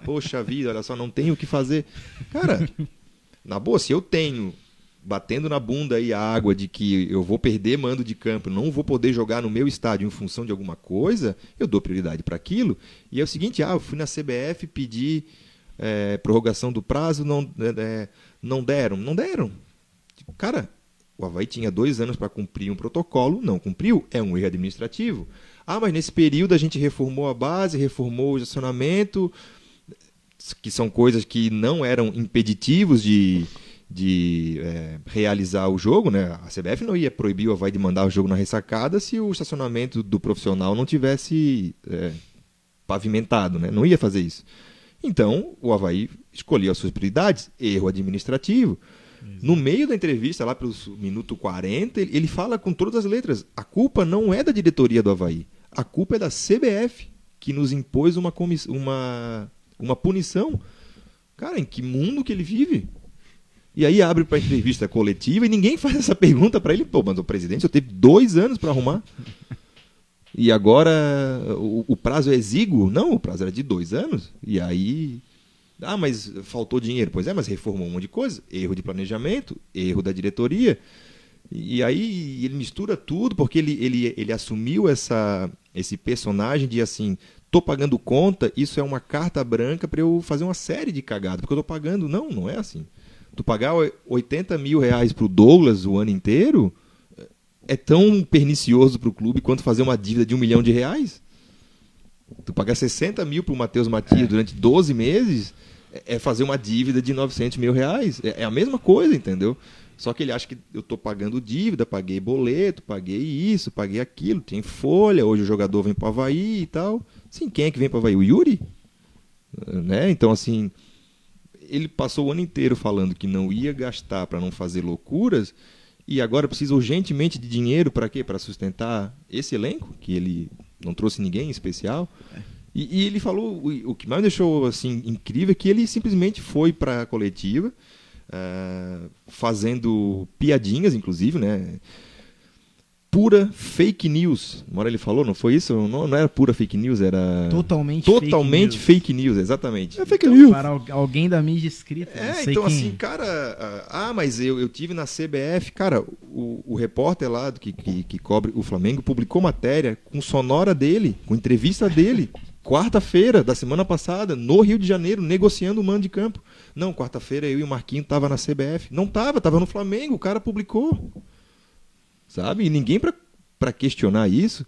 Poxa vida, olha só, não tenho o que fazer. Cara, na boa, se eu tenho batendo na bunda aí a água de que eu vou perder mando de campo, não vou poder jogar no meu estádio em função de alguma coisa, eu dou prioridade para aquilo. E é o seguinte, eu fui na CBF, pedi prorrogação do prazo, não deram. Cara, o Avaí tinha 2 anos para cumprir um protocolo, não cumpriu, é um erro administrativo. Mas nesse período a gente reformou a base, reformou o estacionamento, que são coisas que não eram impeditivos de realizar o jogo, né? A CBF não ia proibir o Avaí de mandar o jogo na ressacada se o estacionamento do profissional não tivesse pavimentado, né? Não ia fazer isso. Então, o Avaí escolheu as suas prioridades, erro administrativo. No meio da entrevista, lá pelos minuto 40, ele fala com todas as letras, a culpa não é da diretoria do Avaí, a culpa é da CBF, que nos impôs uma punição. Cara, em que mundo que ele vive? E aí abre para entrevista coletiva e ninguém faz essa pergunta para ele. Mas o presidente só teve 2 anos para arrumar. E agora o prazo é exíguo? Não, o prazo era de 2 anos. E aí... mas faltou dinheiro. Pois é, mas reformou um monte de coisa. Erro de planejamento, erro da diretoria. E aí ele mistura tudo, porque ele assumiu esse personagem de assim, tô pagando conta, isso é uma carta branca para eu fazer uma série de cagadas, porque eu tô pagando. Não é assim. Tu pagar 80 mil reais pro Douglas o ano inteiro é tão pernicioso pro clube quanto fazer uma dívida de R$1 milhão. Tu pagar 60 mil pro Matheus Matias durante 12 meses é fazer uma dívida de 900 mil reais. É a mesma coisa, entendeu? Só que ele acha que eu estou pagando dívida, paguei boleto, paguei isso, paguei aquilo, tem folha, hoje o jogador vem para o Avaí e tal. Sim, quem é que vem para o Avaí? O Yuri? Né? Então, assim, ele passou o ano inteiro falando que não ia gastar para não fazer loucuras e agora precisa urgentemente de dinheiro para quê? Para sustentar esse elenco, que ele não trouxe ninguém em especial. E ele falou, o que mais me deixou assim, incrível é que ele simplesmente foi para a coletiva, fazendo piadinhas, inclusive, né? Pura fake news. Uma hora ele falou, não foi isso? Não era pura fake news, era... Totalmente fake news, exatamente. É fake news. Para alguém da mídia escrita. Então quem. Assim, cara... mas eu tive na CBF, cara, o repórter lá que cobre o Flamengo publicou matéria com sonora dele, com entrevista dele. Quarta-feira da semana passada, no Rio de Janeiro, negociando o mando de campo. Não, quarta-feira eu e o Marquinhos tava na CBF. Não tava no Flamengo, o cara publicou. Sabe? E ninguém para questionar isso.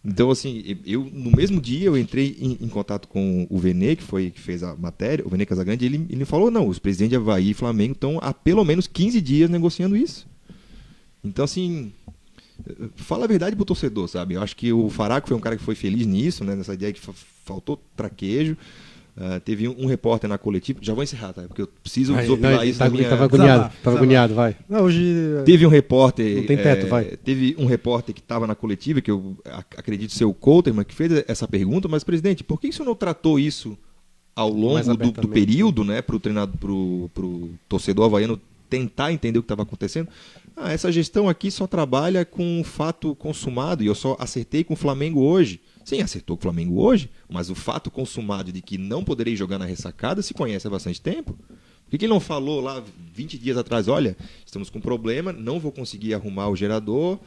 Então, assim, no mesmo dia eu entrei em contato com o Vene, que fez a matéria, o Vene Casagrande, ele me falou, não, os presidentes de Avaí e Flamengo estão há pelo menos 15 dias negociando isso. Então, assim... Fala a verdade pro torcedor, sabe? Eu acho que o Faraco foi um cara que foi feliz nisso, né? Nessa ideia que faltou traquejo. Teve um repórter na coletiva. Já vou encerrar, tá? Porque eu preciso desopilar isso. Tava agoniado, vai. Não, hoje... Teve um repórter. Não tem teto, vai. Teve um repórter que estava na coletiva, que eu acredito ser o Couterman, que fez essa pergunta, mas, presidente, por que o senhor não tratou isso ao longo do período, né? Pro torcedor havaiano tentar entender o que estava acontecendo? Essa gestão aqui só trabalha com o fato consumado e eu só acertei com o Flamengo hoje. Sim, acertou com o Flamengo hoje, mas o fato consumado de que não poderei jogar na ressacada se conhece há bastante tempo. Por que ele não falou lá 20 dias atrás, olha, estamos com um problema, não vou conseguir arrumar o gerador,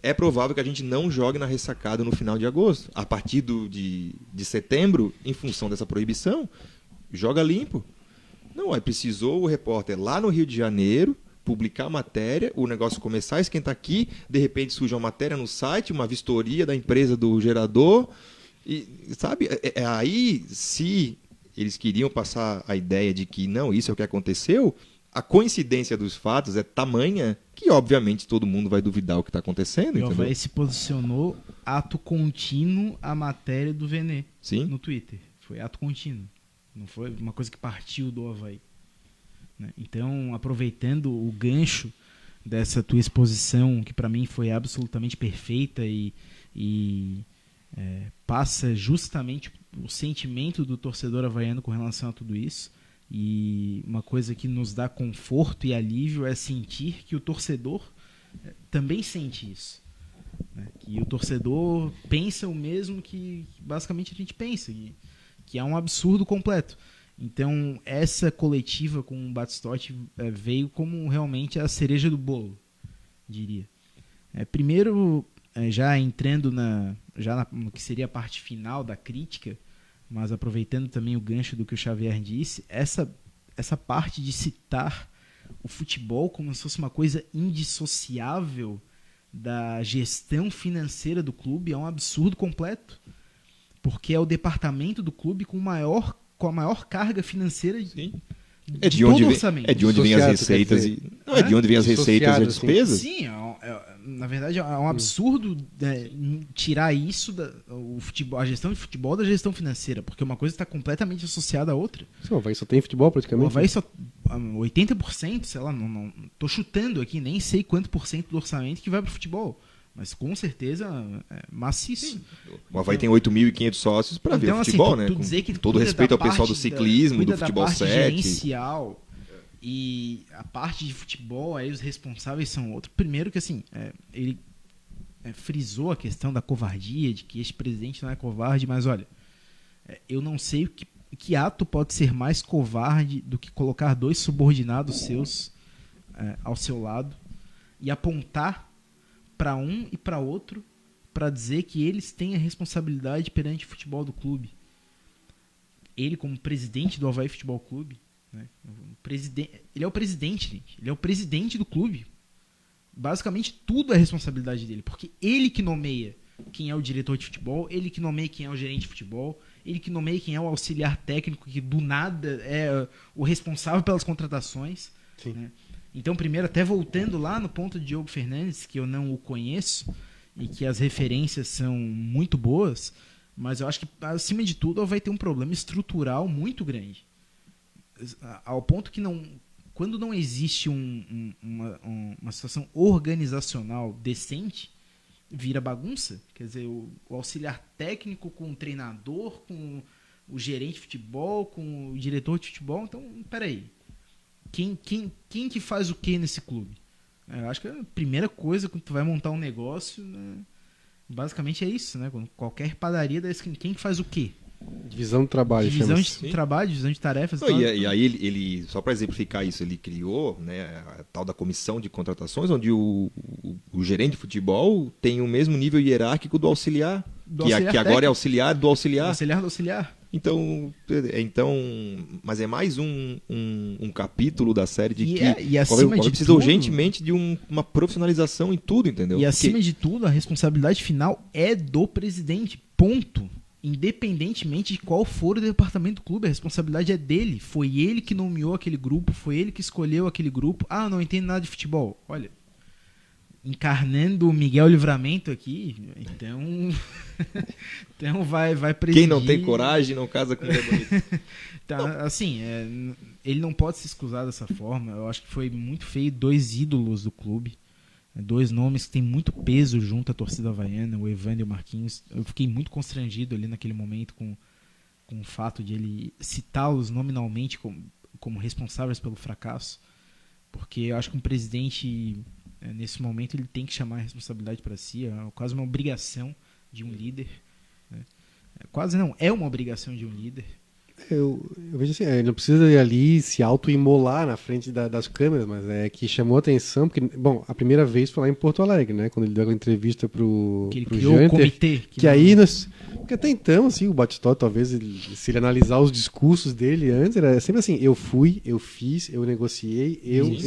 é provável que a gente não jogue na ressacada no final de agosto. A partir de setembro, em função dessa proibição, joga limpo. Não, aí precisou o repórter lá no Rio de Janeiro publicar a matéria, o negócio começar a esquentar aqui, de repente surge uma matéria no site, uma vistoria da empresa do gerador, e, sabe, aí se eles queriam passar a ideia de que não, isso é o que aconteceu, a coincidência dos fatos é tamanha que obviamente todo mundo vai duvidar o que está acontecendo. O Avaí se posicionou ato contínuo a matéria do Vene no Twitter, foi ato contínuo, não foi uma coisa que partiu do Avaí. Então, aproveitando o gancho dessa tua exposição, que para mim foi absolutamente perfeita e passa justamente o sentimento do torcedor havaiano com relação a tudo isso, e uma coisa que nos dá conforto e alívio é sentir que o torcedor também sente isso, né? Que o torcedor pensa o mesmo que basicamente a gente pensa, que é um absurdo completo. Então, essa coletiva com o Batistotti veio como realmente a cereja do bolo, diria. Primeiro, já entrando no que seria a parte final da crítica, mas aproveitando também o gancho do que o Xavier disse, essa parte de citar o futebol como se fosse uma coisa indissociável da gestão financeira do clube é um absurdo completo, porque é o departamento do clube com a maior carga financeira de todo o orçamento. É de onde vêm as receitas não é de onde vêm as receitas e as despesas? Sim, na verdade é um absurdo tirar isso a gestão de futebol da gestão financeira, porque uma coisa está completamente associada à outra. Sim, o Avaí só tem futebol praticamente. O Avaí só 80%, sei lá, não tô chutando aqui, nem sei quanto por cento do orçamento que vai para o futebol. Mas com certeza é maciço. Sim. O Avaí tem 8.500 sócios para ver o futebol, né? Dizer que com todo respeito ao pessoal do ciclismo, do futebol 7. Gerencial e a parte de futebol, aí os responsáveis são outros. Primeiro que assim, ele frisou a questão da covardia, de que este presidente não é covarde, mas olha, eu não sei que ato pode ser mais covarde do que colocar 2 subordinados seus ao seu lado e apontar para um e para outro para dizer que eles têm a responsabilidade perante o futebol do clube. Ele, como presidente do Avaí Futebol Clube, né, ele é o presidente, gente. Ele é o presidente do clube. Basicamente tudo é responsabilidade dele, porque ele que nomeia quem é o diretor de futebol, ele que nomeia quem é o gerente de futebol, ele que nomeia quem é o auxiliar técnico, que do nada é o responsável pelas contratações. Né? Então, primeiro, até voltando lá no ponto de Diogo Fernandes, que eu não o conheço e que as referências são muito boas, mas eu acho que, acima de tudo, vai ter um problema estrutural muito grande. Ao ponto que quando não existe uma situação organizacional decente, vira bagunça. Quer dizer, o auxiliar técnico com o treinador, com o gerente de futebol, com o diretor de futebol. Então, peraí. Quem que faz o que nesse clube? Eu acho que a primeira coisa quando tu vai montar um negócio, né, basicamente é isso, né? Qualquer padaria da esquina, quem faz o quê? Divisão do trabalho. Divisão de trabalho, divisão de tarefas. E aí ele, só para exemplificar isso, ele criou, né, a tal da comissão de contratações, onde o gerente de futebol tem o mesmo nível hierárquico do auxiliar, que agora é auxiliar do auxiliar. Auxiliar do auxiliar. Então, mas é mais um capítulo da série de e acima de precisa tudo, urgentemente de uma profissionalização em tudo, entendeu? E acima de tudo, a responsabilidade final é do presidente, ponto. Independentemente de qual for o departamento do clube, a responsabilidade é dele. Foi ele que nomeou aquele grupo, foi ele que escolheu aquele grupo. Ah, não entendo nada de futebol. Olha, encarnando o Miguel Livramento aqui, então vai presidir. Quem não tem coragem não casa com mulher bonita. Então, assim, ele não pode se excusar dessa forma. Eu acho que foi muito feio 2 ídolos do clube. 2 nomes que têm muito peso junto à torcida havaiana, o Evandro e o Marquinhos. Eu fiquei muito constrangido ali naquele momento com o fato de ele citá-los nominalmente como responsáveis pelo fracasso, porque eu acho que um presidente, nesse momento, ele tem que chamar a responsabilidade para si. É quase uma obrigação de um líder. Né? Quase não, é uma obrigação de um líder. Eu vejo assim, ele não precisa ir ali se auto-imolar na frente das câmeras, mas é que chamou a atenção, porque, bom, a primeira vez foi lá em Porto Alegre, né, quando ele deu a entrevista pro que ele criou o comitê. Que aí, porque até então, assim, o Batistotti, talvez, se ele analisar os discursos dele antes, era sempre assim, eu fui, eu fiz, eu negociei, ele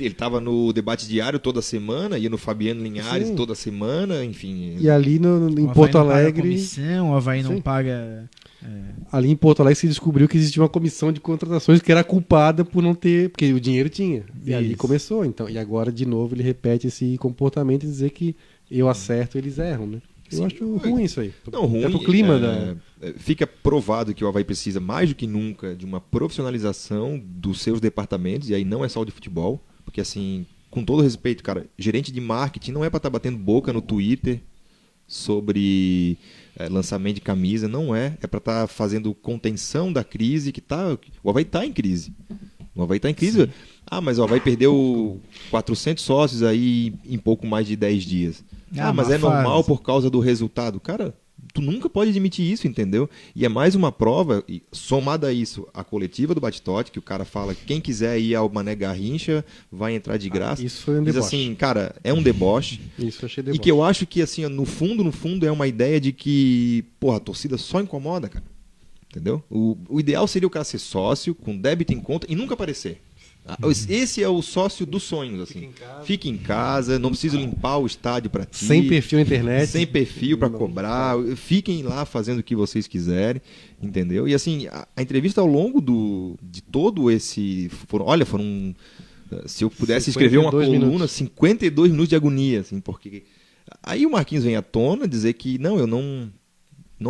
estava no debate diário toda semana, ia no Fabiano Linhares toda semana, enfim. E ali em Porto Alegre... O Avaí não paga... Ali em Porto Alegre se descobriu que existia uma comissão de contratações que era culpada por não ter, porque o dinheiro tinha. E ali começou, então. E agora, de novo, ele repete esse comportamento e dizer que eu acerto, eles erram, né? Eu acho ruim isso aí. Não, ruim. É pro clima fica provado que o Avaí precisa mais do que nunca de uma profissionalização dos seus departamentos, e aí não é só o de futebol, porque assim, com todo respeito, cara, gerente de marketing não é para estar batendo boca no Twitter sobre lançamento de camisa, não é para estar fazendo contenção da crise o Avaí está em crise. O Avaí está em crise. Sim. Mas o Avaí perdeu 400 sócios aí em pouco mais de 10 dias. Mas é normal por causa do resultado. Cara, tu nunca pode admitir isso, entendeu? E é mais uma prova, somada a isso, a coletiva do Batistotti, que o cara fala que quem quiser ir ao Mané Garrincha vai entrar de graça. Isso foi um deboche. Diz assim, cara, é um deboche. Isso eu achei deboche. E que eu acho que, assim, no fundo é uma ideia de que, porra, a torcida só incomoda, cara. Entendeu? O ideal seria o cara ser sócio, com débito em conta e nunca aparecer. Esse é o sócio dos sonhos, assim. Fique em casa, não precisa limpar o estádio para ti. Sem perfil na internet. Sem perfil para cobrar. Fiquem lá fazendo o que vocês quiserem, entendeu? E assim, a entrevista ao longo de todo esse... Foram... Se eu pudesse escrever uma coluna, 52 minutos de agonia, assim, porque... Aí o Marquinhos vem à tona dizer que, eu não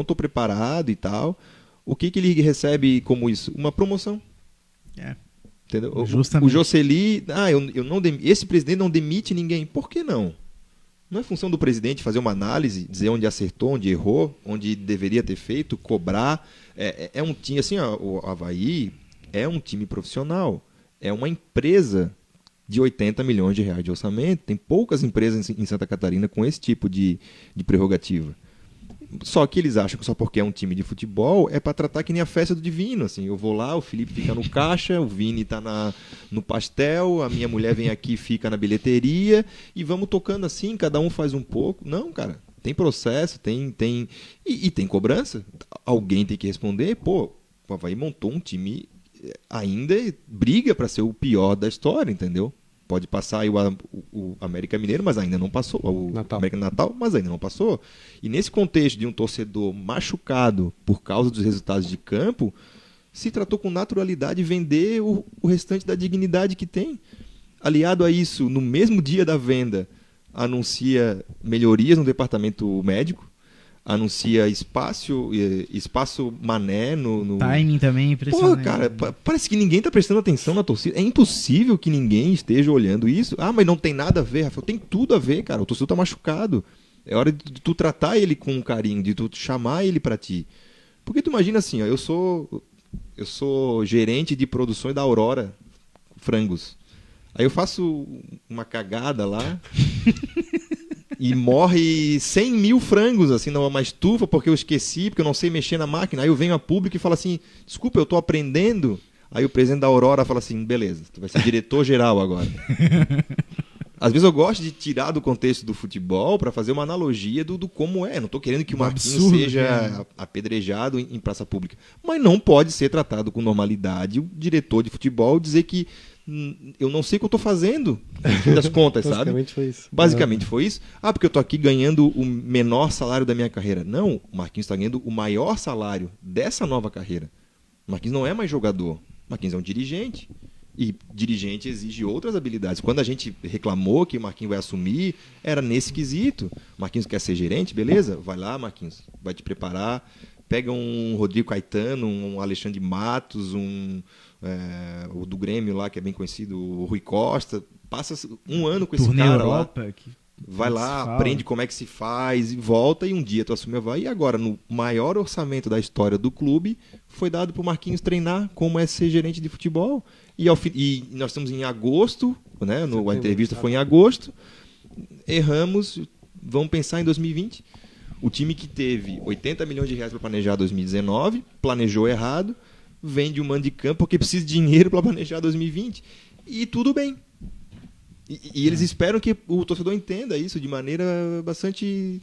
estou preparado e tal. O que ele recebe como isso? Uma promoção. Entendeu? Justamente. O Jocely, esse presidente não demite ninguém. Por que não? Não é função do presidente fazer uma análise, dizer onde acertou, onde errou, onde deveria ter feito, cobrar. É um time, assim, o Avaí é um time profissional. É uma empresa de 80 milhões de reais de orçamento. Tem poucas empresas em Santa Catarina com esse tipo de prerrogativa. Só que eles acham que só porque é um time de futebol é para tratar que nem a festa do Divino. Assim, eu vou lá, o Felipe fica no caixa, o Vini está no pastel, a minha mulher vem aqui e fica na bilheteria e vamos tocando assim, cada um faz um pouco. Não, cara, tem processo, tem tem cobrança. Alguém tem que responder. Pô, o Avaí montou um time, ainda briga para ser o pior da história, entendeu? Pode passar aí o América Mineiro, mas ainda não passou. O América Natal, mas ainda não passou. E nesse contexto de um torcedor machucado por causa dos resultados de campo, se tratou com naturalidade vender o restante da dignidade que tem. Aliado a isso, no mesmo dia da venda, anuncia melhorias no departamento médico, anuncia espaço mané no... Timing também impressionante. Pô, cara, parece que ninguém tá prestando atenção na torcida. É impossível que ninguém esteja olhando isso. Ah, mas não tem nada a ver, Rafael. Tem tudo a ver, cara. O torcedor tá machucado. É hora de tu tratar ele com carinho, de tu chamar ele pra ti. Porque tu imagina assim, ó, eu sou gerente de produções da Aurora Frangos. Aí eu faço uma cagada lá... E morre 100 mil frangos, assim, numa estufa, porque eu esqueci, porque eu não sei mexer na máquina. Aí eu venho a público e falo assim, desculpa, eu estou aprendendo. Aí o presidente da Aurora fala assim, beleza, tu vai ser diretor-geral agora. Às vezes eu gosto de tirar do contexto do futebol para fazer uma analogia do como é. Não estou querendo que o Marquinhos seja apedrejado em praça pública. Mas não pode ser tratado com normalidade o diretor de futebol dizer que eu não sei o que eu estou fazendo, no fim das contas, sabe? Basicamente foi isso. Basicamente foi isso. Ah, porque eu estou aqui ganhando o menor salário da minha carreira. Não, o Marquinhos está ganhando o maior salário dessa nova carreira. O Marquinhos não é mais jogador. O Marquinhos é um dirigente. E dirigente exige outras habilidades. Quando a gente reclamou que o Marquinhos vai assumir, era nesse quesito. O Marquinhos quer ser gerente, beleza? Vai lá, Marquinhos, vai te preparar. Pega um Rodrigo Caetano, um Alexandre Matos, o do Grêmio lá, que é bem conhecido, o Rui Costa. Passa um ano com esse cara Europa, lá. Vai lá, aprende como é que se faz e volta, e um dia tu assume a Avaí. E agora, no maior orçamento da história do clube, foi dado para o Marquinhos treinar como é ser gerente de futebol. E nós estamos em agosto, né? A entrevista foi em agosto. Erramos, vamos pensar em 2020. O time que teve 80 milhões de reais para planejar 2019, planejou errado, vende um mando de campo porque precisa de dinheiro para planejar 2020. E tudo bem. E eles esperam que o torcedor entenda isso de maneira bastante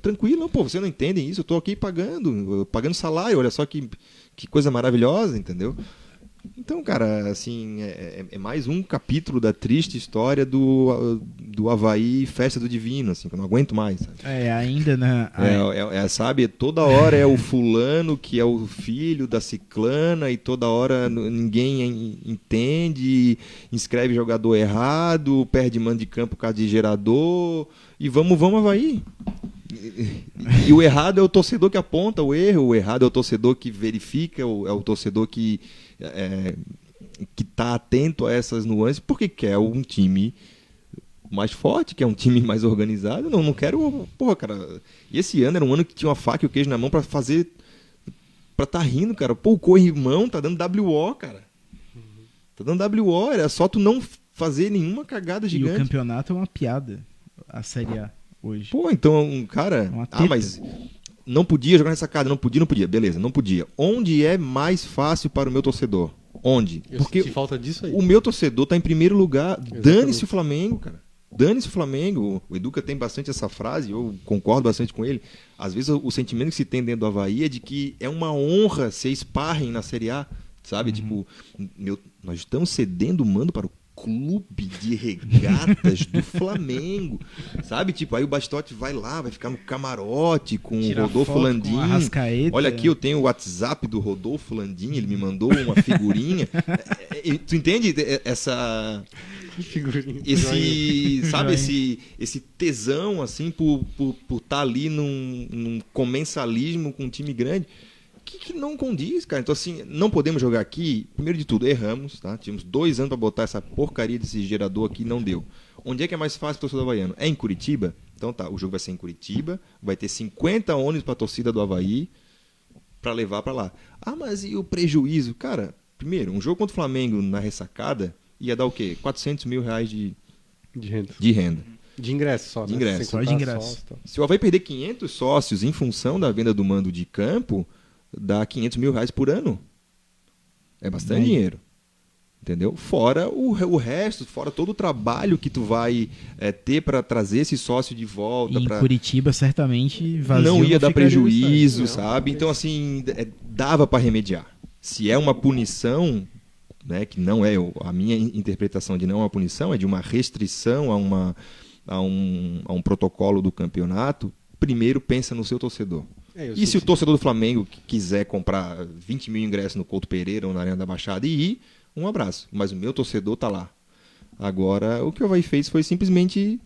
tranquila. Pô, vocês não entendem isso? Eu estou aqui pagando salário, olha só que coisa maravilhosa, entendeu? Então, cara, assim, é mais um capítulo da triste história do Avaí Festa do Divino, assim, que eu não aguento mais. Sabe? Ainda, né? Sabe, toda hora é o fulano que é o filho da ciclana e toda hora ninguém entende, inscreve jogador errado, perde mando de campo por causa de gerador e vamos Avaí. E o errado é o torcedor que aponta o erro, o errado é o torcedor que verifica, é o torcedor que está atento a essas nuances, porque quer um time mais forte, quer um time mais organizado. Não quero... Porra, cara, e esse ano era um ano que tinha uma faca e o queijo na mão para fazer... Pra tá rindo, cara. Pô, o corrimão tá dando WO, cara. Tá dando WO, era só tu não fazer nenhuma cagada gigante. E o campeonato é uma piada, a Série A. Hoje. Pô, então, cara... mas não podia jogar nessa casa, não podia. Beleza, não podia. Onde é mais fácil para o meu torcedor? Onde? Porque falta disso aí. O meu torcedor tá em primeiro lugar. Dane-se o Flamengo, cara. Dane-se o Flamengo. O Educa tem bastante essa frase, eu concordo bastante com ele. Às vezes o sentimento que se tem dentro do Avaí é de que é uma honra ser sparring na Série A, sabe? Tipo, nós estamos cedendo o mando para o clube de regatas do Flamengo, sabe? Tipo, aí o Bastotti vai lá, vai ficar no camarote com o Rodolfo Landim. Olha aqui, eu tenho o WhatsApp do Rodolfo Landim, ele me mandou uma figurinha. Tu entende essa... Esse tesão, assim, por estar ali num comensalismo com um time grande. Que não condiz, cara. Então, assim, não podemos jogar aqui. Primeiro de tudo, erramos, tá? Tínhamos 2 anos para botar essa porcaria desse gerador aqui, não deu. Onde é que é mais fácil o torcedor havaiano? É em Curitiba? Então tá, o jogo vai ser em Curitiba, vai ter 50 ônibus para a torcida do Avaí para levar para lá. Ah, mas e o prejuízo? Cara, primeiro, um jogo contra o Flamengo na ressacada, ia dar o quê? 400 mil reais De renda. de renda. De ingresso só, De né? ingresso. Sem Só contar de ingresso. sócio e tal. Se o Avaí perder 500 sócios em função da venda do mando de campo, dá 500 mil reais por ano. É bastante Bem. dinheiro. Entendeu? Fora o resto, fora todo o trabalho que tu vai ter para trazer esse sócio de volta. E em pra... Curitiba, certamente, vazio não ia dar ficaria o prejuízo, estádio. sabe? Então, assim, dava para remediar. Se é uma punição, né, que não é a minha interpretação de não é uma punição, é de uma restrição a um protocolo do campeonato, primeiro pensa no seu torcedor. E se o torcedor do Flamengo quiser comprar 20 mil ingressos no Couto Pereira ou na Arena da Baixada e ir, um abraço. Mas o meu torcedor tá lá. Agora, o que o Avaí fez foi simplesmente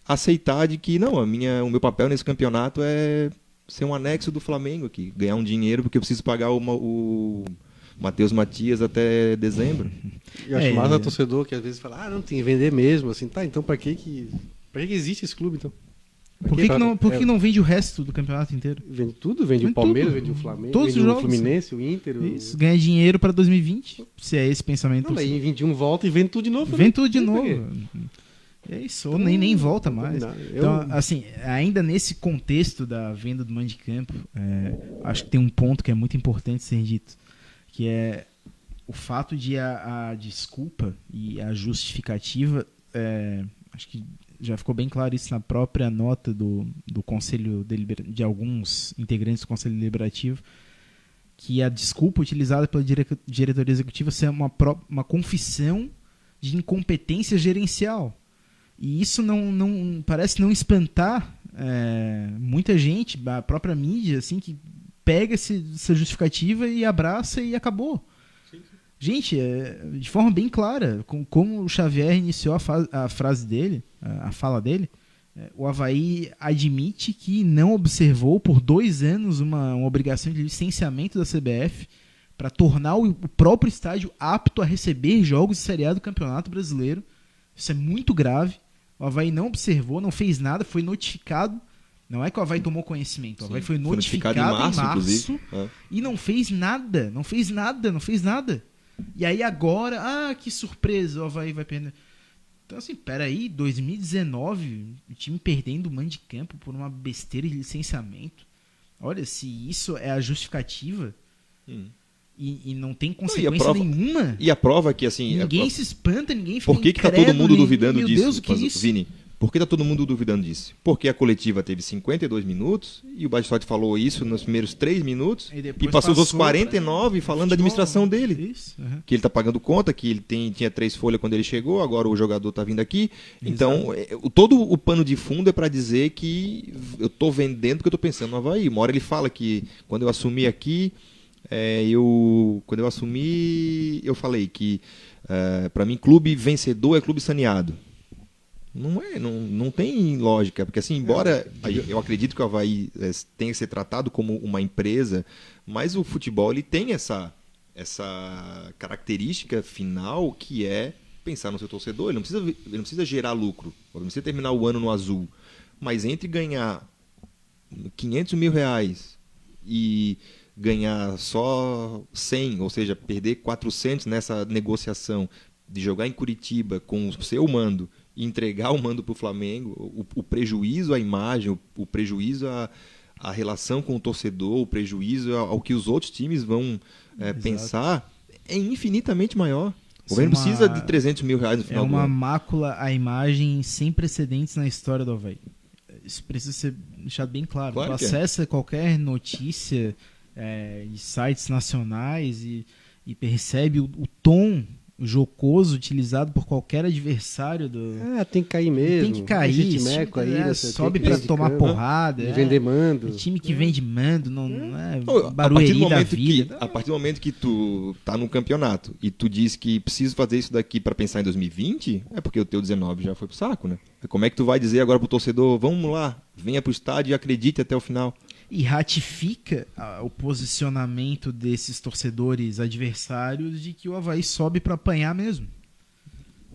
aceitar de que, não, o meu papel nesse campeonato é ser um anexo do Flamengo aqui, ganhar um dinheiro porque eu preciso pagar o Matheus Matias até dezembro. Eu acho massa torcedor que às vezes fala, não, tem que vender mesmo. Assim, tá, então pra que existe esse clube, então? Por que não vende o resto do campeonato inteiro? Vende tudo, vende o Palmeiras, vende o Flamengo, Todos vende os o jogos. Fluminense, o Inter. Isso, ganha dinheiro pra 2020, se é esse pensamento. Não, daí em 21 volta e vende tudo de novo. Vem tudo de Por novo. quê? É isso, ou nem volta mais. Não, Então, assim, ainda nesse contexto da venda do mando de campo, acho que tem um ponto que é muito importante ser dito, que é o fato de a desculpa e a justificativa, acho que já ficou bem claro isso na própria nota do Conselho de alguns integrantes do Conselho Deliberativo, que a desculpa utilizada pela diretoria executiva é uma confissão de incompetência gerencial. E isso não parece não espantar muita gente, a própria mídia, assim, que pega essa justificativa e abraça e acabou. Gente, de forma bem clara, como o Xavier iniciou a frase dele, a fala dele, o Avaí admite que não observou por 2 anos uma obrigação de licenciamento da CBF para tornar o próprio estádio apto a receber jogos de Série A do Campeonato Brasileiro. Isso é muito grave. O Avaí não observou, não fez nada, foi notificado. Não é que o Avaí tomou conhecimento, o Avaí foi notificado em março e não fez nada. E aí agora, que surpresa, o Avaí vai perder. Então assim, peraí, 2019, o time perdendo o mando de campo por uma besteira de licenciamento. Olha, se isso é a justificativa e não tem consequência nenhuma. E a prova que assim... Ninguém se espanta, ninguém fica Por que tá todo mundo duvidando disso? Deus, o que é isso? Vini, por que tá todo mundo duvidando disso? Porque a coletiva teve 52 minutos e o Batistotti falou isso nos primeiros 3 minutos e passou os outros 49 falando da administração dele. Isso, que ele tá pagando conta, que ele tinha 3 folhas quando ele chegou, agora o jogador tá vindo aqui. Então, todo o pano de fundo é para dizer que eu tô vendendo o que eu tô pensando no Avaí. Uma hora ele fala que quando eu assumi aqui, quando eu assumi, eu falei que para mim clube vencedor é clube saneado. Não tem lógica, porque assim, embora eu acredito que o Avaí tenha que ser tratado como uma empresa, mas o futebol ele tem essa característica final que é pensar no seu torcedor. Ele não precisa gerar lucro, ele não precisa terminar o ano no azul, mas entre ganhar 500 mil reais e ganhar só 100, ou seja, perder 400 nessa negociação de jogar em Curitiba com o seu mando e entregar o mando para o Flamengo, o prejuízo à imagem, o prejuízo à relação com o torcedor, o prejuízo ao que os outros times vão pensar, é infinitamente maior. O governo precisa de 300 mil reais no final do ano. É uma mácula à imagem sem precedentes na história do Avaí. Isso precisa ser deixado bem claro. Tu acessa qualquer notícia de sites nacionais e percebe o tom jocoso utilizado por qualquer adversário do... tem que cair mesmo. Tem que cair. Sobe pra tomar porrada. Vender mando. Time que vende mando, não é barueri da vida. A partir do momento que tu tá no campeonato e tu diz que preciso fazer isso daqui pra pensar em 2020, é porque o teu 19 já foi pro saco, né? Como é que tu vai dizer agora pro torcedor, vamos lá, venha pro estádio e acredite até o final? E ratifica o posicionamento desses torcedores adversários de que o Avaí sobe para apanhar mesmo.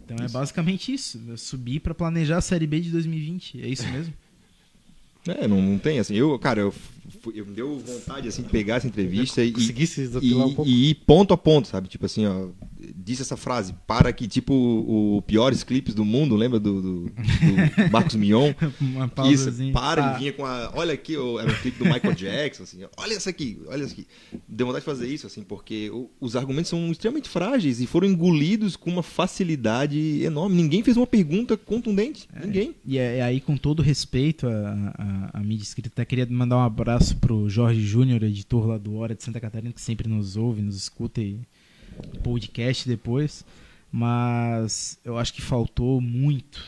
Então é basicamente isso. Subir para planejar a Série B de 2020. É isso mesmo? Não tem assim. Eu me deu vontade assim, de pegar essa entrevista e ir ponto a ponto, sabe? Tipo assim, disse essa frase, para que, tipo, o piores clipes do mundo, lembra do Marcos Mion? Uma Isso, pausazinha. para, e vinha com a... Olha aqui, era um clipe do Michael Jackson, assim, olha isso aqui. Deu vontade de fazer isso, assim, porque os argumentos são extremamente frágeis e foram engolidos com uma facilidade enorme. Ninguém fez uma pergunta contundente, ninguém. E aí, com todo respeito à mídia escrita, até queria mandar um abraço pro Jorge Júnior, editor lá do Hora de Santa Catarina, que sempre nos ouve, nos escuta e podcast depois, mas eu acho que faltou muito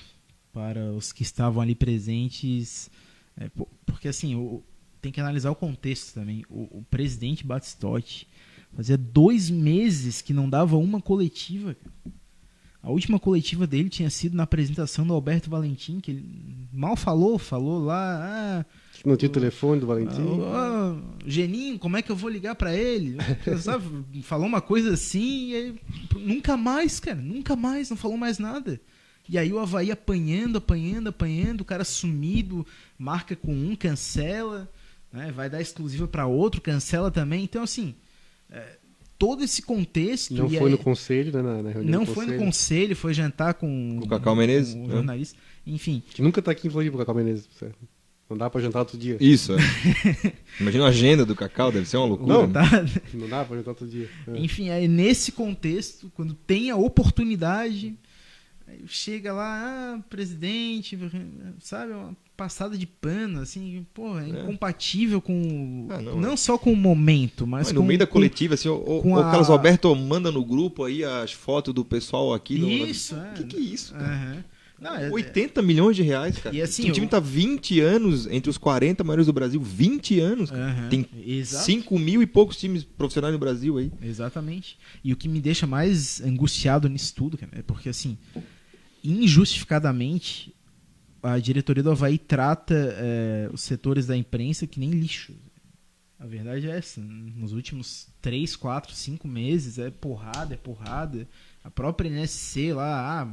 para os que estavam ali presentes, porque assim, tem que analisar o contexto também. O presidente Batistotti fazia 2 meses que não dava uma coletiva. A última coletiva dele tinha sido na apresentação do Alberto Valentim, que ele mal falou lá... Não tinha o telefone do Valentim. Geninho, como é que eu vou ligar pra ele? Sabe, falou uma coisa assim e aí, nunca mais, cara. Nunca mais, não falou mais nada. E aí o Avaí apanhando, o cara sumido, marca com um, cancela, né, vai dar exclusiva pra outro, cancela também. Então, assim, todo esse contexto... Não foi no conselho, né, na reunião não do foi conselho. no conselho, foi jantar com O Cacau Menezes, o jornalista. Enfim. Que nunca tá aqui em Floripa, o Cacau Menezes. Não dá pra jantar outro dia. Isso, Imagina a agenda do Cacau, deve ser uma loucura. Não, Tá? Não dá pra jantar outro dia. Enfim, aí nesse contexto, quando tem a oportunidade, aí chega lá, presidente, sabe, uma passada de pano, assim, porra, incompatível com... não só com o momento, mas no com... meio da coletiva, assim, o Carlos Alberto manda no grupo aí as fotos do pessoal aqui. Isso, que é isso, cara? Uhum. Não, 80 milhões de reais, cara. E assim, o time tá 20 anos entre os 40 maiores do Brasil. 20 anos. Cara. Tem 5 mil e poucos times profissionais no Brasil aí. Exatamente. E o que me deixa mais angustiado nisso tudo, cara, é porque, assim, injustificadamente, a diretoria do Avaí trata os setores da imprensa que nem lixo. A verdade é essa. Nos últimos 3, 4, 5 meses é porrada. A própria NSC lá...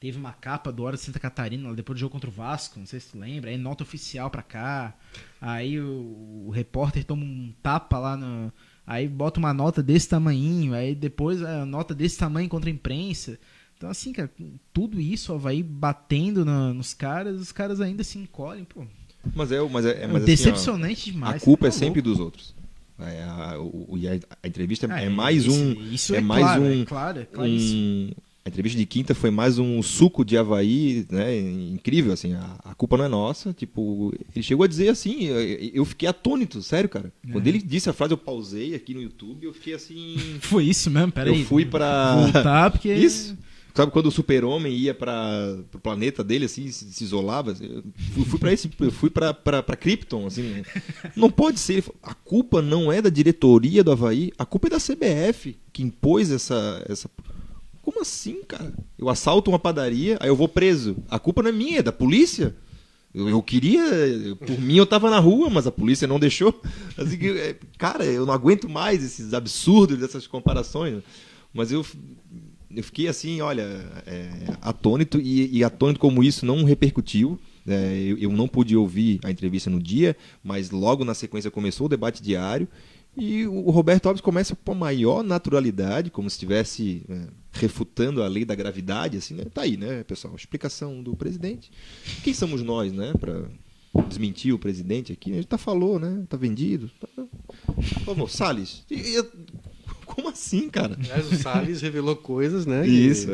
Teve uma capa do Hora de Santa Catarina depois do jogo contra o Vasco, não sei se tu lembra. Aí nota oficial pra cá. Aí o repórter toma um tapa lá no... Aí bota uma nota desse tamanhinho. Aí depois a nota desse tamanho contra a imprensa. Então assim, cara, tudo isso vai batendo nos caras. Os caras ainda se encolhem, pô. Mas decepcionante assim, demais. A culpa é sempre dos outros. A entrevista é mais isso é mais claro, um... Claro, claríssimo. A entrevista de quinta foi mais um suco de Avaí, né, incrível, assim, a culpa não é nossa, tipo, ele chegou a dizer assim, eu fiquei atônito, sério, cara. Quando ele disse a frase, eu pausei aqui no YouTube, eu fiquei assim... Foi isso mesmo, peraí. Eu fui pra... Voltar, porque... Isso. Sabe quando o super-homem ia pro planeta dele, assim, se isolava? Eu fui pra Krypton, assim. Não pode ser. A culpa não é da diretoria do Avaí, a culpa é da CBF, que impôs essa... Como assim, cara? Eu assalto uma padaria, aí eu vou preso. A culpa não é minha, é da polícia. Eu queria... Por mim eu tava na rua, mas a polícia não deixou. Assim, cara, eu não aguento mais esses absurdos dessas comparações. Mas eu fiquei assim, olha, atônito. E atônito como isso não repercutiu. Eu não pude ouvir a entrevista no dia, mas logo na sequência começou o debate diário. E o Roberto Alves começa com a maior naturalidade, como se estivesse refutando a lei da gravidade, assim, né? Tá aí, né, pessoal? Explicação do presidente. Quem somos nós, né, para desmentir o presidente aqui? Ele falou, né? Tá vendido. Por favor, Salles. Como assim, cara? Aliás, o Salles revelou coisas, né? Isso.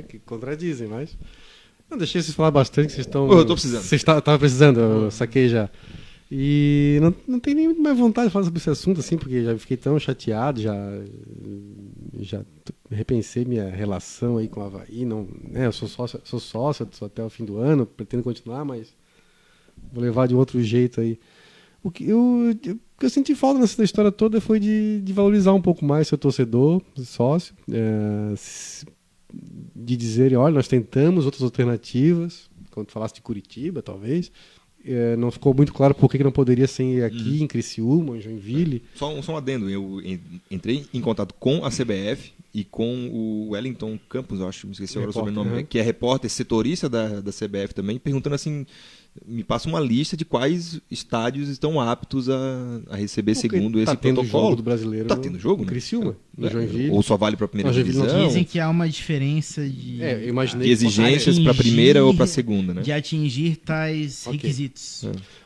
Que contradizem, mas... Não, deixei vocês falar bastante, que vocês estão... Eu tô precisando. Vocês estavam precisando, eu saquei já. E não tem nem muito mais vontade de falar sobre esse assunto, assim, porque já fiquei tão chateado, já repensei minha relação aí com o Avaí. Não, né, eu sou sócio até o fim do ano, pretendo continuar, mas vou levar de outro jeito aí. O que eu senti falta nessa história toda foi de valorizar um pouco mais seu torcedor, sócio, de dizer, olha, nós tentamos outras alternativas, quando tu falasse de Curitiba, talvez... não ficou muito claro por que não poderia ser aqui em Criciúma, em Joinville. Só um adendo, eu entrei em contato com a CBF e com o Wellington Campos, eu acho, me esqueci agora o sobrenome, que é repórter, setorista da CBF também, perguntando assim, me passa uma lista de quais estádios estão aptos a receber Porque segundo tá esse tendo protocolo. jogo do brasileiro. Tá tendo jogo, no né? Criciúma, no Joinville. Ou só vale para a primeira No Joinville não divisão. Dizem que há uma diferença de, Eu imaginei De exigências para a primeira ou para a segunda, né? de atingir tais Ok. requisitos.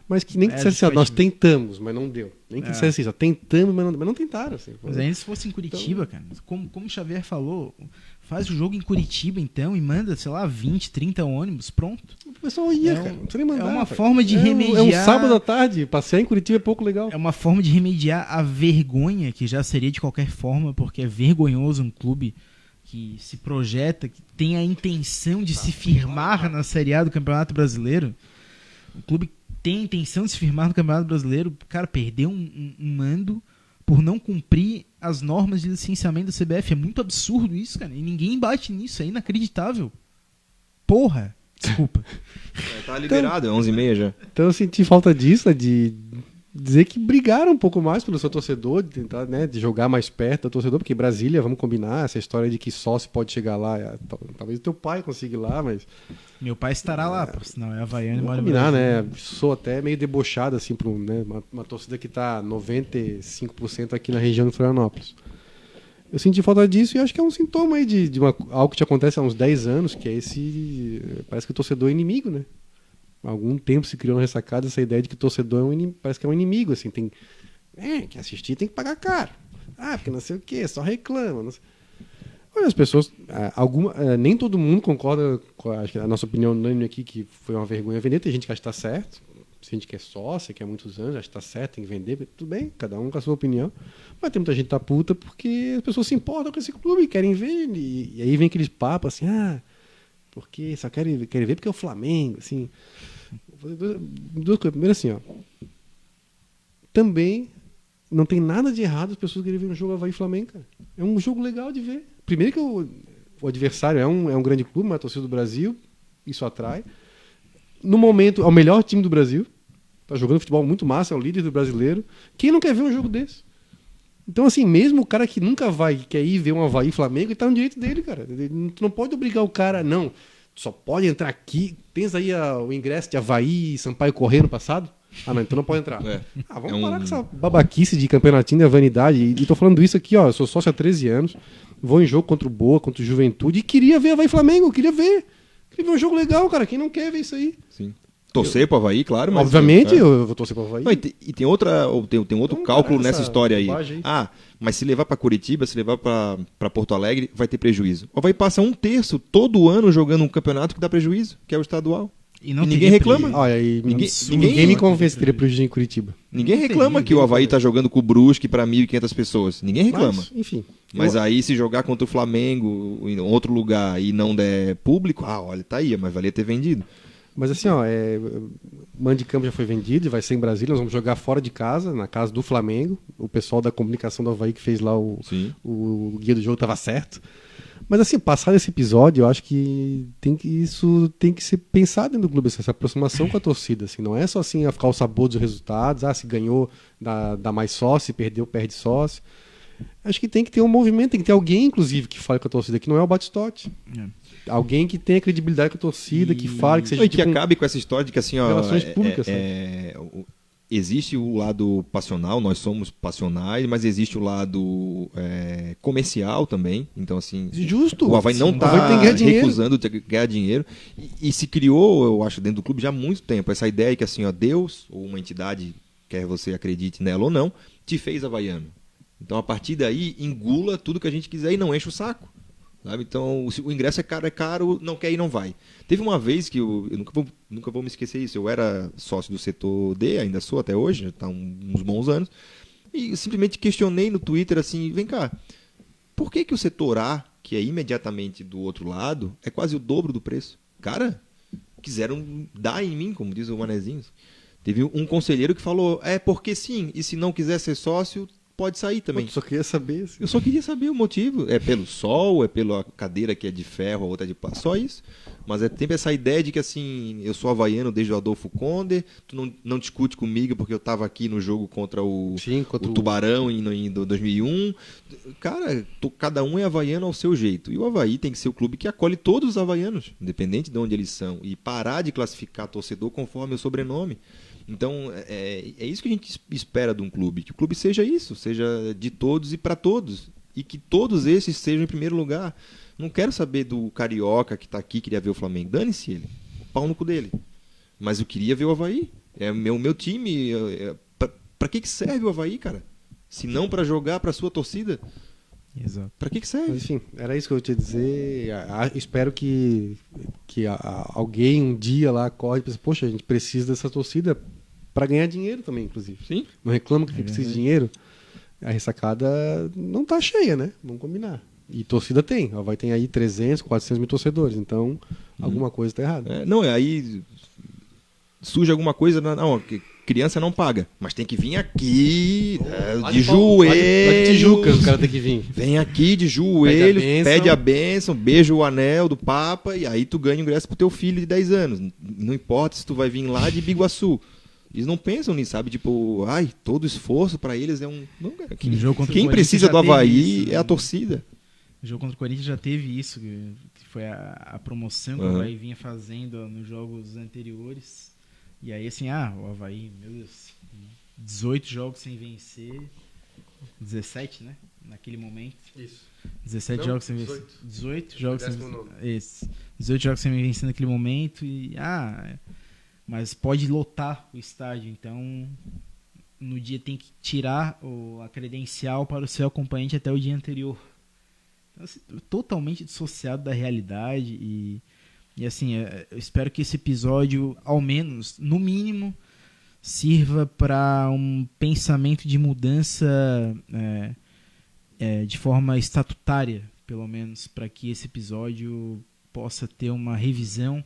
Mas que nem que É, dissesse assim, ó, nós justificativa. tentamos, mas não deu. Nem que É. dissesse assim, ó, tentamos, mas não tentaram. Assim. Mas ainda se fosse em Curitiba, cara, como o Xavier falou, faz o jogo em Curitiba então e manda, sei lá, 20, 30 ônibus, pronto. O pessoal ia, É cara. um- Não precisa nem mandar. é uma cara. forma de É um remediar- sábado à tarde, passear em Curitiba é pouco legal. É uma forma de remediar a vergonha que já seria de qualquer forma, porque é vergonhoso um clube que se projeta, que tem a intenção de se firmar na Série A do Campeonato Brasileiro. O clube tem a intenção de se firmar no Campeonato Brasileiro, cara, perdeu um mando por não cumprir as normas de licenciamento da CBF. É muito absurdo isso, cara. E ninguém bate nisso, é inacreditável. Porra! Desculpa. Tá liberado, é 11h30 já. Então eu senti falta disso, né, de dizer que brigaram um pouco mais pelo seu torcedor, de tentar, né, de jogar mais perto do torcedor, porque Brasília, vamos combinar, essa história de que sócio pode chegar lá, talvez o teu pai consiga ir lá, mas Meu pai estará lá, por sinal, é havaiano e vamos mora no combinar, Brasil. né, sou até meio debochado, assim, pra né, uma torcida que tá 95% aqui na região de Florianópolis. Eu senti falta disso e acho que é um sintoma aí de algo que te acontece há uns 10 anos, que é esse, parece que o torcedor é inimigo, né? Há algum tempo se criou na ressacada essa ideia de que o torcedor é parece que é um inimigo, assim, tem que assistir tem que pagar caro. Ah, porque não sei o quê, só reclama. Não sei. Olha, as pessoas, nem todo mundo concorda com acho que a nossa opinião unânime aqui, que foi uma vergonha vender, tem gente que acha que está certo, tem gente que é sócia, que há muitos anos, acha que está certo, tem que vender, tudo bem, cada um com a sua opinião, mas tem muita gente que tá puta porque as pessoas se importam com esse clube, querem ver, e aí vem aqueles papos assim, porque só querem ver porque é o Flamengo, assim. Vou fazer duas coisas. Primeiro assim, ó. Também não tem nada de errado as pessoas querem ver um jogo Avaí e Flamengo, cara. É um jogo legal de ver. Primeiro que o adversário é um grande clube, uma torcida do Brasil, isso atrai. No momento, é o melhor time do Brasil. Tá jogando futebol muito massa, é o líder do brasileiro. Quem não quer ver um jogo desse? Então, assim, mesmo o cara que nunca vai, que quer ir ver um Avaí e Flamengo, ele tá no direito dele, cara. Tu não pode obrigar o cara, não. Tu só pode entrar aqui. Tens aí o ingresso de Avaí e Sampaio Corrêa no passado? Ah, não, então não pode entrar. Vamos parar com essa babaquice de campeonatinho da vanidade. E tô falando isso aqui, ó. Eu sou sócio há 13 anos. Vou em jogo contra o Boa, contra o Juventude. E queria ver Avaí e Flamengo. Queria ver um jogo legal, cara. Quem não quer ver isso aí? Sim. Torcer pro Avaí, claro, mas... Obviamente, eu vou torcer pro Avaí. Não, e tem outro Não, cálculo cara, nessa essa história aí. bobagem aí. Mas se levar para Curitiba, se levar para Porto Alegre, vai ter prejuízo. O Avaí passa 1/3 todo ano jogando um campeonato que dá prejuízo, que é o estadual. E não E ninguém teria reclama. prejuízo. Olha, aí, ninguém me convence que teria prejuízo em Curitiba. Ninguém Não reclama teria, que o Avaí tá jogando com o Brusque para 1.500 pessoas. Ninguém reclama. Mas, enfim. Mas aí se jogar contra o Flamengo em outro lugar e não der público, olha, tá aí, mas valia ter vendido. Mas assim, ó, o mando de campo já foi vendido, vai ser em Brasília, nós vamos jogar fora de casa, na casa do Flamengo. O pessoal da comunicação do Avaí que fez lá o guia do jogo estava certo. Mas assim, passado esse episódio, eu acho que isso tem que ser pensado dentro do clube, essa aproximação com a torcida. Assim, não é só assim ficar o sabor dos resultados, se ganhou, dá mais sócio, se perdeu, perde sócio. Acho que tem que ter um movimento, tem que ter alguém, inclusive, que fale com a torcida, que não é o Batistote. Alguém que tenha credibilidade com a torcida, que fale, que seja E que acabe com essa história de que assim, ó, relações públicas, existe o lado passional, nós somos passionais, mas existe o lado comercial também. Então, assim, justo. o Avaí não O Avaí tem que ganhar dinheiro. recusando de ganhar dinheiro. E se criou, eu acho, dentro do clube já há muito tempo, essa ideia que assim, ó, Deus, ou uma entidade, quer você acredite nela ou não, te fez havaiano. Então, a partir daí, engula tudo que a gente quiser e não enche o saco. Sabe? Então, o ingresso é caro, não quer ir, não vai. Teve uma vez que eu nunca vou me esquecer isso. Eu era sócio do setor D, ainda sou até hoje, já está uns bons anos, e simplesmente questionei no Twitter assim, vem cá, por que o setor A, que é imediatamente do outro lado, é quase o dobro do preço? Cara, quiseram dar em mim, como diz o Manezinho. Teve um conselheiro que falou, porque sim, e se não quiser ser sócio, pode sair também. Eu só queria saber. Assim. Eu só queria saber o motivo. É pelo sol, é pela cadeira que é de ferro, a outra é de plástico, só isso. Mas é sempre essa ideia de que assim, eu sou havaiano desde o Adolfo Conde, tu não discute comigo porque eu estava aqui no jogo contra o Tubarão em 2001. Cara, cada um é havaiano ao seu jeito. E o Avaí tem que ser o clube que acolhe todos os havaianos, independente de onde eles são. E parar de classificar torcedor conforme o sobrenome. Então, é isso que a gente espera de um clube. Que o clube seja isso, seja de todos e para todos. E que todos esses sejam em primeiro lugar. Não quero saber do carioca que está aqui, queria ver o Flamengo. Dane-se ele. O pau no cu dele. Mas eu queria ver o Avaí. É o meu time. Para que serve o Avaí, cara? Se não para jogar para sua torcida? Exato. Para que serve? Mas, enfim, era isso que eu ia te dizer. Espero que alguém um dia lá acorde e pense, poxa, a gente precisa dessa torcida para ganhar dinheiro também, inclusive. Sim. Não reclama que precisa de dinheiro. A ressacada não tá cheia, né? Vamos combinar. E torcida tem. Vai ter aí 300, 400 mil torcedores. Então, alguma coisa tá errada. Aí surge alguma coisa... Não, criança não paga. Mas tem que vir aqui, de joelho. De Tijuca, o cara tem que vir. Vem aqui de joelho, pede a bênção, beija o anel do Papa e aí tu ganha ingresso pro teu filho de 10 anos. Não importa se tu vai vir lá de Biguaçu. Eles não pensam nisso, sabe? Tipo, todo esforço pra eles é um... Não, quem precisa do Avaí é a torcida. O jogo contra o Corinthians já teve isso, que foi a promoção que o Avaí vinha fazendo nos jogos anteriores. E aí, assim, o Avaí, meu Deus, 18 jogos sem vencer, 17, né? Naquele momento. Isso. 17 jogos sem vencer. 18 jogos sem vencer. Isso. 18 jogos sem vencer naquele momento e... mas pode lotar o estádio, então no dia tem que tirar a credencial para o seu acompanhante até o dia anterior. Então, assim, totalmente dissociado da realidade e assim, eu espero que esse episódio, ao menos, no mínimo, sirva para um pensamento de mudança de forma estatutária, pelo menos, para que esse episódio possa ter uma revisão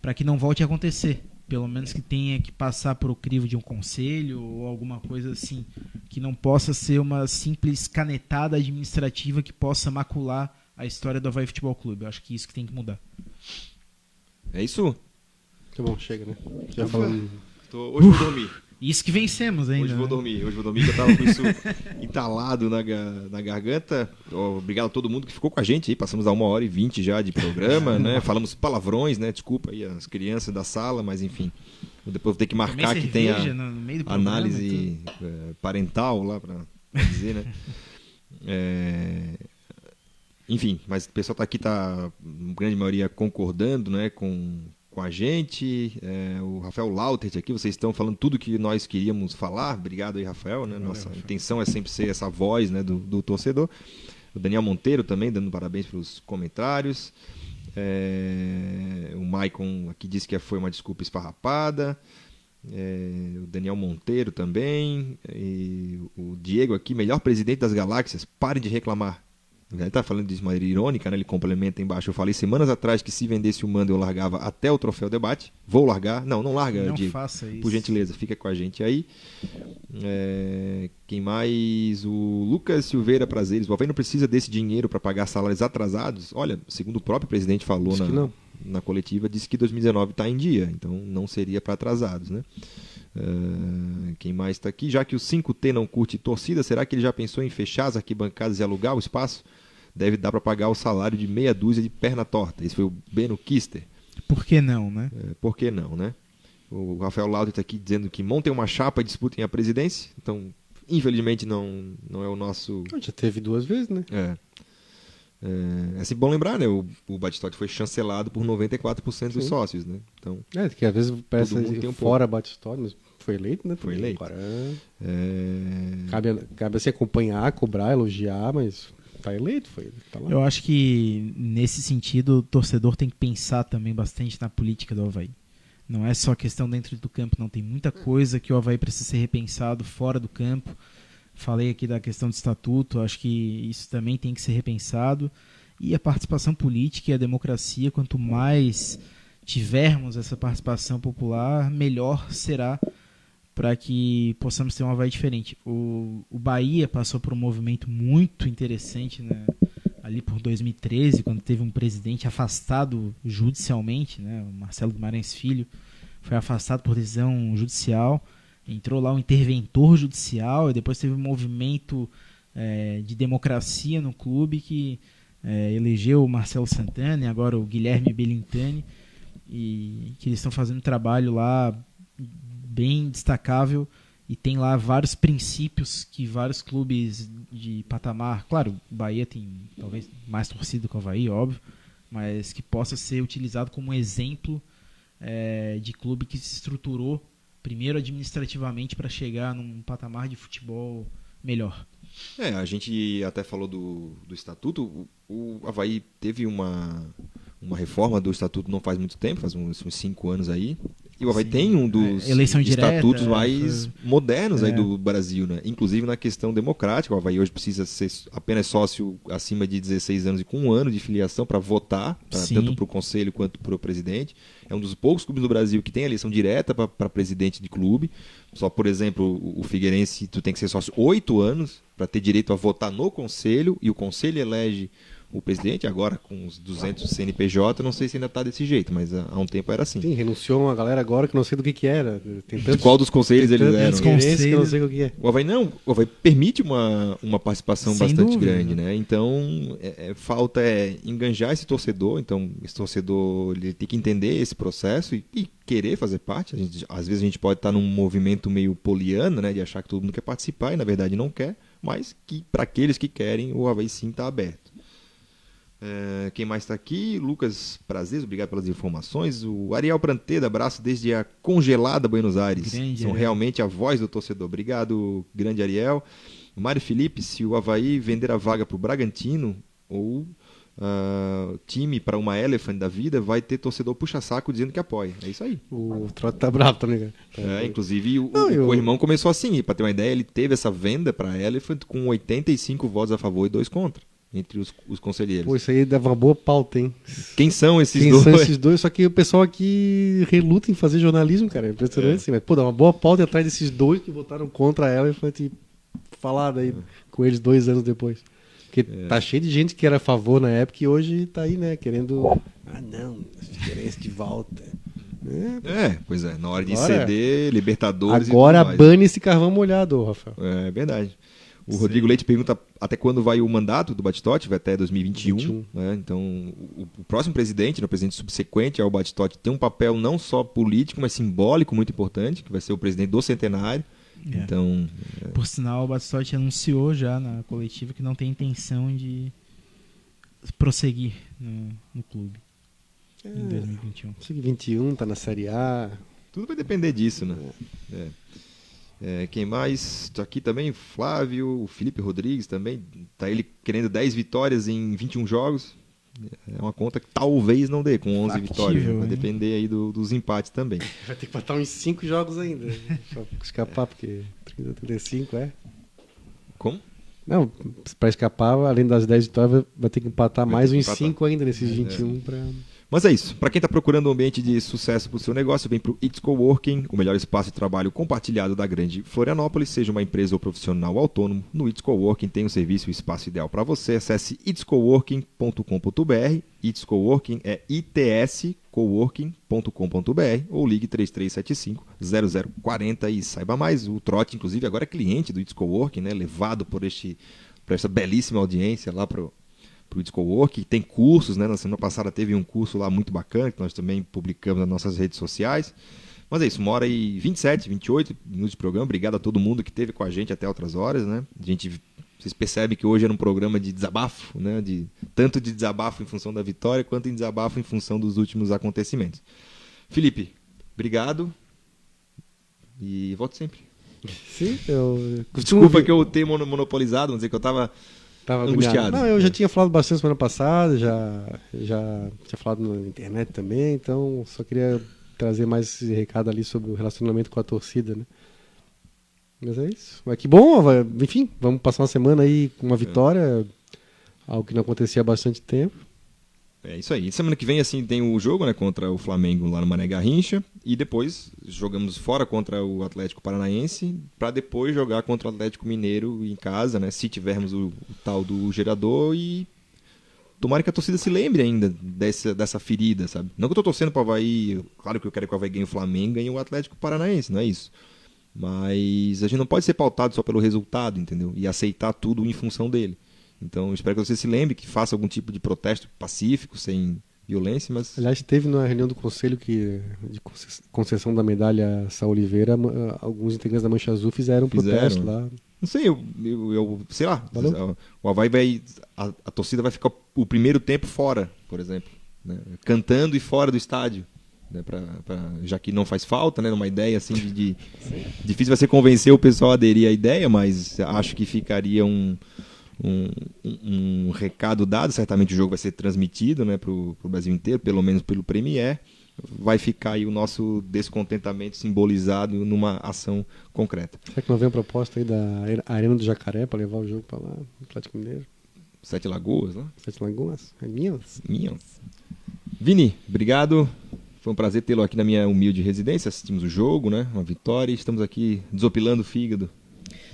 para que não volte a acontecer. Pelo menos que tenha que passar por o crivo de um conselho ou alguma coisa assim, que não possa ser uma simples canetada administrativa que possa macular a história do Avaí Futebol Clube. Eu acho que isso que tem que mudar. É isso? Tá bom, chega, né? Já falando. Hoje vou dormir. Isso que vencemos ainda. Hoje vou dormir, que eu tava com isso entalado na garganta. Obrigado a todo mundo que ficou com a gente aí. Passamos a 1h20 já de programa, né? Falamos palavrões, né? Desculpa aí as crianças da sala, mas enfim. Depois vou ter que marcar que tem a análise parental lá para dizer, né? Enfim, mas o pessoal aqui tá, a grande maioria, concordando, né, com a gente. O Rafael Lautert aqui, vocês estão falando tudo que nós queríamos falar. Obrigado aí, Rafael. Né? Nossa intenção é sempre ser essa voz, né, do torcedor. O Daniel Monteiro também dando parabéns pelos comentários. O Maicon aqui disse que foi uma desculpa esfarrapada. O Daniel Monteiro também. E o Diego aqui, melhor presidente das galáxias. Parem de reclamar. Ele está falando de maneira irônica, né? Ele complementa embaixo. Eu falei semanas atrás que se vendesse o mando eu largava até o Troféu Debate. Vou largar. Não larga, não Diego. Faça isso. Por gentileza, fica com a gente aí. Quem mais? O Lucas Silveira Prazeres. O Avaí não precisa desse dinheiro para pagar salários atrasados. Olha, segundo o próprio presidente falou na coletiva, disse que 2019 está em dia. Então não seria para atrasados, né? Quem mais está aqui? Já que o 5T não curte torcida, será que ele já pensou em fechar as arquibancadas e alugar o espaço? Deve dar para pagar o salário de meia dúzia de perna torta. Esse foi o Beno Kister. Por que não, né? Por que não, né? O Rafael Lauder está aqui dizendo que montem uma chapa e disputem a presidência. Então, infelizmente, não é o nosso... Já teve 2 vezes, né? É sempre bom lembrar, né? O Batistotti foi chancelado por 94% dos sócios, né? Então, que às vezes parece fora Batistotti, mas foi eleito, né? Foi eleito. Agora, cabe assim acompanhar, cobrar, elogiar, mas tá eleito, tá lá. Eu acho que nesse sentido o torcedor tem que pensar também bastante na política do Avaí. Não é só questão dentro do campo, não. Tem muita coisa que o Avaí precisa ser repensado fora do campo. Falei aqui da questão do estatuto, acho que isso também tem que ser repensado. E a participação política e a democracia, quanto mais tivermos essa participação popular, melhor será para que possamos ter um Avaí diferente. O Bahia passou por um movimento muito interessante, né, ali por 2013, quando teve um presidente afastado judicialmente, né, o Marcelo Guimarães Filho, foi afastado por decisão judicial, entrou lá um interventor judicial, e depois teve um movimento de democracia no clube que elegeu o Marcelo Santana e agora o Guilherme Belintani, e que eles estão fazendo um trabalho lá bem destacável, e tem lá vários princípios que vários clubes de patamar, claro, o Bahia tem talvez mais torcida que o Avaí, óbvio, mas que possa ser utilizado como exemplo de clube que se estruturou primeiro administrativamente para chegar num patamar de futebol melhor. A gente até falou do estatuto. O Avaí teve uma reforma do estatuto não faz muito tempo, faz uns 5 anos aí. E o Avaí tem um dos estatutos mais modernos aí do Brasil, né? Inclusive na questão democrática. O Avaí hoje precisa ser apenas sócio acima de 16 anos e com 1 ano de filiação para votar, tanto para o conselho quanto para o presidente. É um dos poucos clubes do Brasil que tem eleição direta para presidente de clube. Só, por exemplo, o Figueirense, tu tem que ser sócio 8 anos para ter direito a votar no conselho, e o conselho elege o presidente. Agora com os 200 CNPJ, não sei se ainda está desse jeito, mas há um tempo era assim. Sim, renunciou uma galera agora que não sei do que era. Tem tantos, qual dos conselhos eles eram? Que eu não sei o que é. O Avaí permite uma participação sem bastante dúvida, grande, né? Então, falta enganjar esse torcedor. Então, esse torcedor ele tem que entender esse processo e querer fazer parte. Às vezes a gente pode estar num movimento meio poliana, né? De achar que todo mundo quer participar e na verdade não quer, mas que para aqueles que querem, o Avaí sim está aberto. Quem mais está aqui? Lucas Prazeres, obrigado pelas informações. O Ariel Pranteda, abraço desde a congelada Buenos Aires. São realmente a voz do torcedor. Obrigado, grande Ariel. O Mário Felipe, se o Avaí vender a vaga para o Bragantino ou time para uma Elephant da vida, vai ter torcedor puxa-saco dizendo que apoia. É isso aí. O trote tá bravo, tá ligado? Inclusive, o irmão começou assim. Para ter uma ideia, ele teve essa venda para a Elephant com 85 votos a favor e 2 contra. Entre os conselheiros. Pô, isso aí dava uma boa pauta, hein? Quem são esses dois? Quem são esses dois? Só que o pessoal aqui reluta em fazer jornalismo, cara. É impressionante, assim. Mas, pô, dá uma boa pauta atrás desses dois que votaram contra ela e foi falar daí com eles 2 anos depois. Porque tá cheio de gente que era a favor na época e hoje tá aí, né? Querendo... não, diferença de volta. Pois é. Na hora de ceder, Libertadores agora bane esse carvão molhado, Rafael. É verdade. O Rodrigo Leite pergunta até quando vai o mandato do Batistotti, vai até 2021. Né? Então, o próximo presidente, o presidente subsequente ao Batistotti, tem um papel não só político, mas simbólico muito importante, que vai ser o presidente do centenário. Então, Por sinal, o Batistotti anunciou já na coletiva que não tem intenção de prosseguir no clube em 2021. 2021 tá na Série A. Tudo vai depender disso, né? Quem mais? Tô aqui também, Flávio, o Felipe Rodrigues também. Tá ele querendo 10 vitórias em 21 jogos. É uma conta que talvez não dê com 11 vitórias. Vai depender aí dos empates também. Vai ter que botar uns 5 jogos ainda. Pra escapar, porque 30, 35 Como? Não, pra escapar, além das 10 vitórias, vai ter que empatar mais uns 5 ainda nesses 21 pra... Mas é isso. Para quem está procurando um ambiente de sucesso para o seu negócio, vem para o It's Coworking, o melhor espaço de trabalho compartilhado da grande Florianópolis. Seja uma empresa ou profissional autônomo, no It's Coworking tem o serviço e o espaço ideal para você. Acesse itscoworking.com.br. It's Coworking é itscoworking.com.br ou ligue 3375-0040 e saiba mais. O Trote, inclusive, agora é cliente do It's Coworking, né? Levado por essa belíssima audiência lá para o It's Coworking. Tem cursos, né? Na semana passada teve um curso lá muito bacana, que nós também publicamos nas nossas redes sociais. Mas é isso, 1h27, 28 minutos de programa. Obrigado a todo mundo que esteve com a gente até outras horas, né? Vocês percebem que hoje era um programa de desabafo, né? Tanto de desabafo em função da vitória, quanto em desabafo em função dos últimos acontecimentos. Felipe, obrigado e volto sempre. Sim, Desculpa que eu tenho monopolizado, vamos dizer que eu estava angustiado. Não, eu já tinha falado bastante semana passada, já tinha falado na internet também, então só queria trazer mais esse recado ali sobre o relacionamento com a torcida, né? Mas é isso. Mas que bom, enfim, vamos passar uma semana aí com uma vitória, algo que não acontecia há bastante tempo. É isso aí. Semana que vem, assim, tem o jogo, né, contra o Flamengo lá no Mané Garrincha. E depois jogamos fora contra o Atlético Paranaense, para depois jogar contra o Atlético Mineiro em casa, né? Se tivermos o tal do gerador. E tomara que a torcida se lembre ainda dessa ferida, sabe? Não que eu tô torcendo pro Avaí. Claro que eu quero que o Avaí ganhe o Flamengo e ganhe o Atlético Paranaense, não é isso. Mas a gente não pode ser pautado só pelo resultado, entendeu? E aceitar tudo em função dele. Então, espero que você se lembre, que faça algum tipo de protesto pacífico, sem violência, mas... Aliás, teve na reunião do conselho de concessão da medalha Saul Oliveira, alguns integrantes da Mancha Azul fizeram protesto lá. Não sei, eu sei lá. Valeu. O Avaí vai... A torcida vai ficar o primeiro tempo fora, por exemplo. Né? Cantando e fora do estádio. Né? Já que não faz falta, né? Numa ideia assim difícil vai ser convencer o pessoal a aderir à ideia, mas acho que ficaria um recado dado. Certamente o jogo vai ser transmitido, né, para o Brasil inteiro, pelo menos pelo Premier. Vai ficar aí o nosso descontentamento simbolizado numa ação concreta. Será que não vem a proposta aí da Arena do Jacaré para levar o jogo para lá, Atlético Mineiro? Sete Lagoas, né? Sete Lagoas? É Minas? Vini, obrigado. Foi um prazer tê-lo aqui na minha humilde residência. Assistimos o jogo, né? Uma vitória, e estamos aqui desopilando o fígado.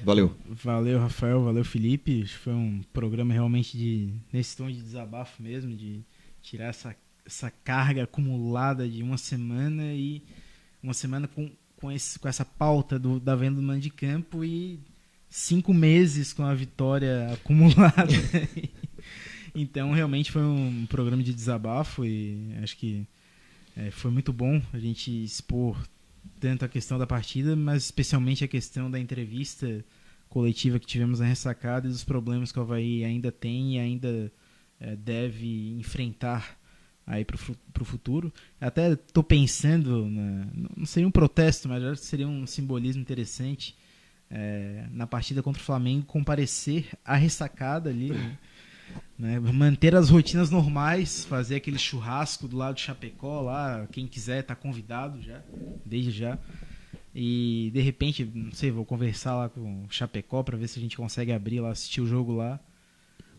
Valeu. Valeu, Rafael. Valeu, Felipe. Foi um programa realmente nesse tom de desabafo mesmo, de tirar essa carga acumulada de uma semana, e uma semana com essa pauta da venda do mando de campo, e 5 meses com a vitória acumulada. Então, realmente foi um programa de desabafo, e acho que foi muito bom a gente expor tanto a questão da partida, mas especialmente a questão da entrevista coletiva que tivemos na ressacada, e dos problemas que o Avaí ainda tem e ainda deve enfrentar aí para o futuro. Até estou pensando, não seria um protesto, mas acho que seria um simbolismo interessante, na partida contra o Flamengo, comparecer à ressacada ali, né? Manter as rotinas normais, fazer aquele churrasco do lado de Chapecó lá, quem quiser está convidado já, desde já. E de repente, não sei, vou conversar lá com o Chapecó para ver se a gente consegue abrir lá, assistir o jogo lá.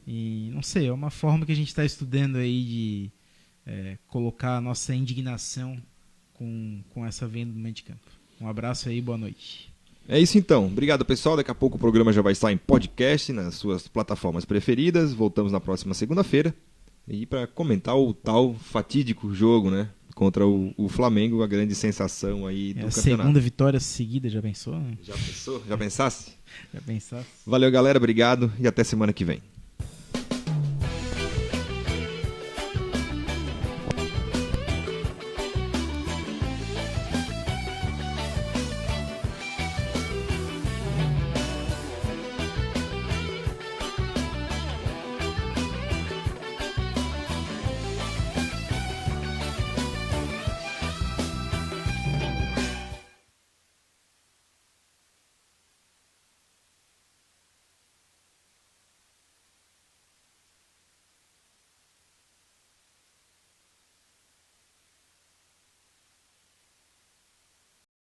E não sei, é uma forma que a gente está estudando aí de colocar a nossa indignação com essa venda do meio de campo. Um abraço aí, boa noite. É isso então. Obrigado, pessoal. Daqui a pouco o programa já vai estar em podcast nas suas plataformas preferidas. Voltamos na próxima segunda-feira. E para comentar o tal fatídico jogo, né? Contra o Flamengo, a grande sensação aí do campeonato. Segunda vitória seguida, já pensou? Já pensou? Já pensasse? Já pensasse. Valeu, galera. Obrigado e até semana que vem.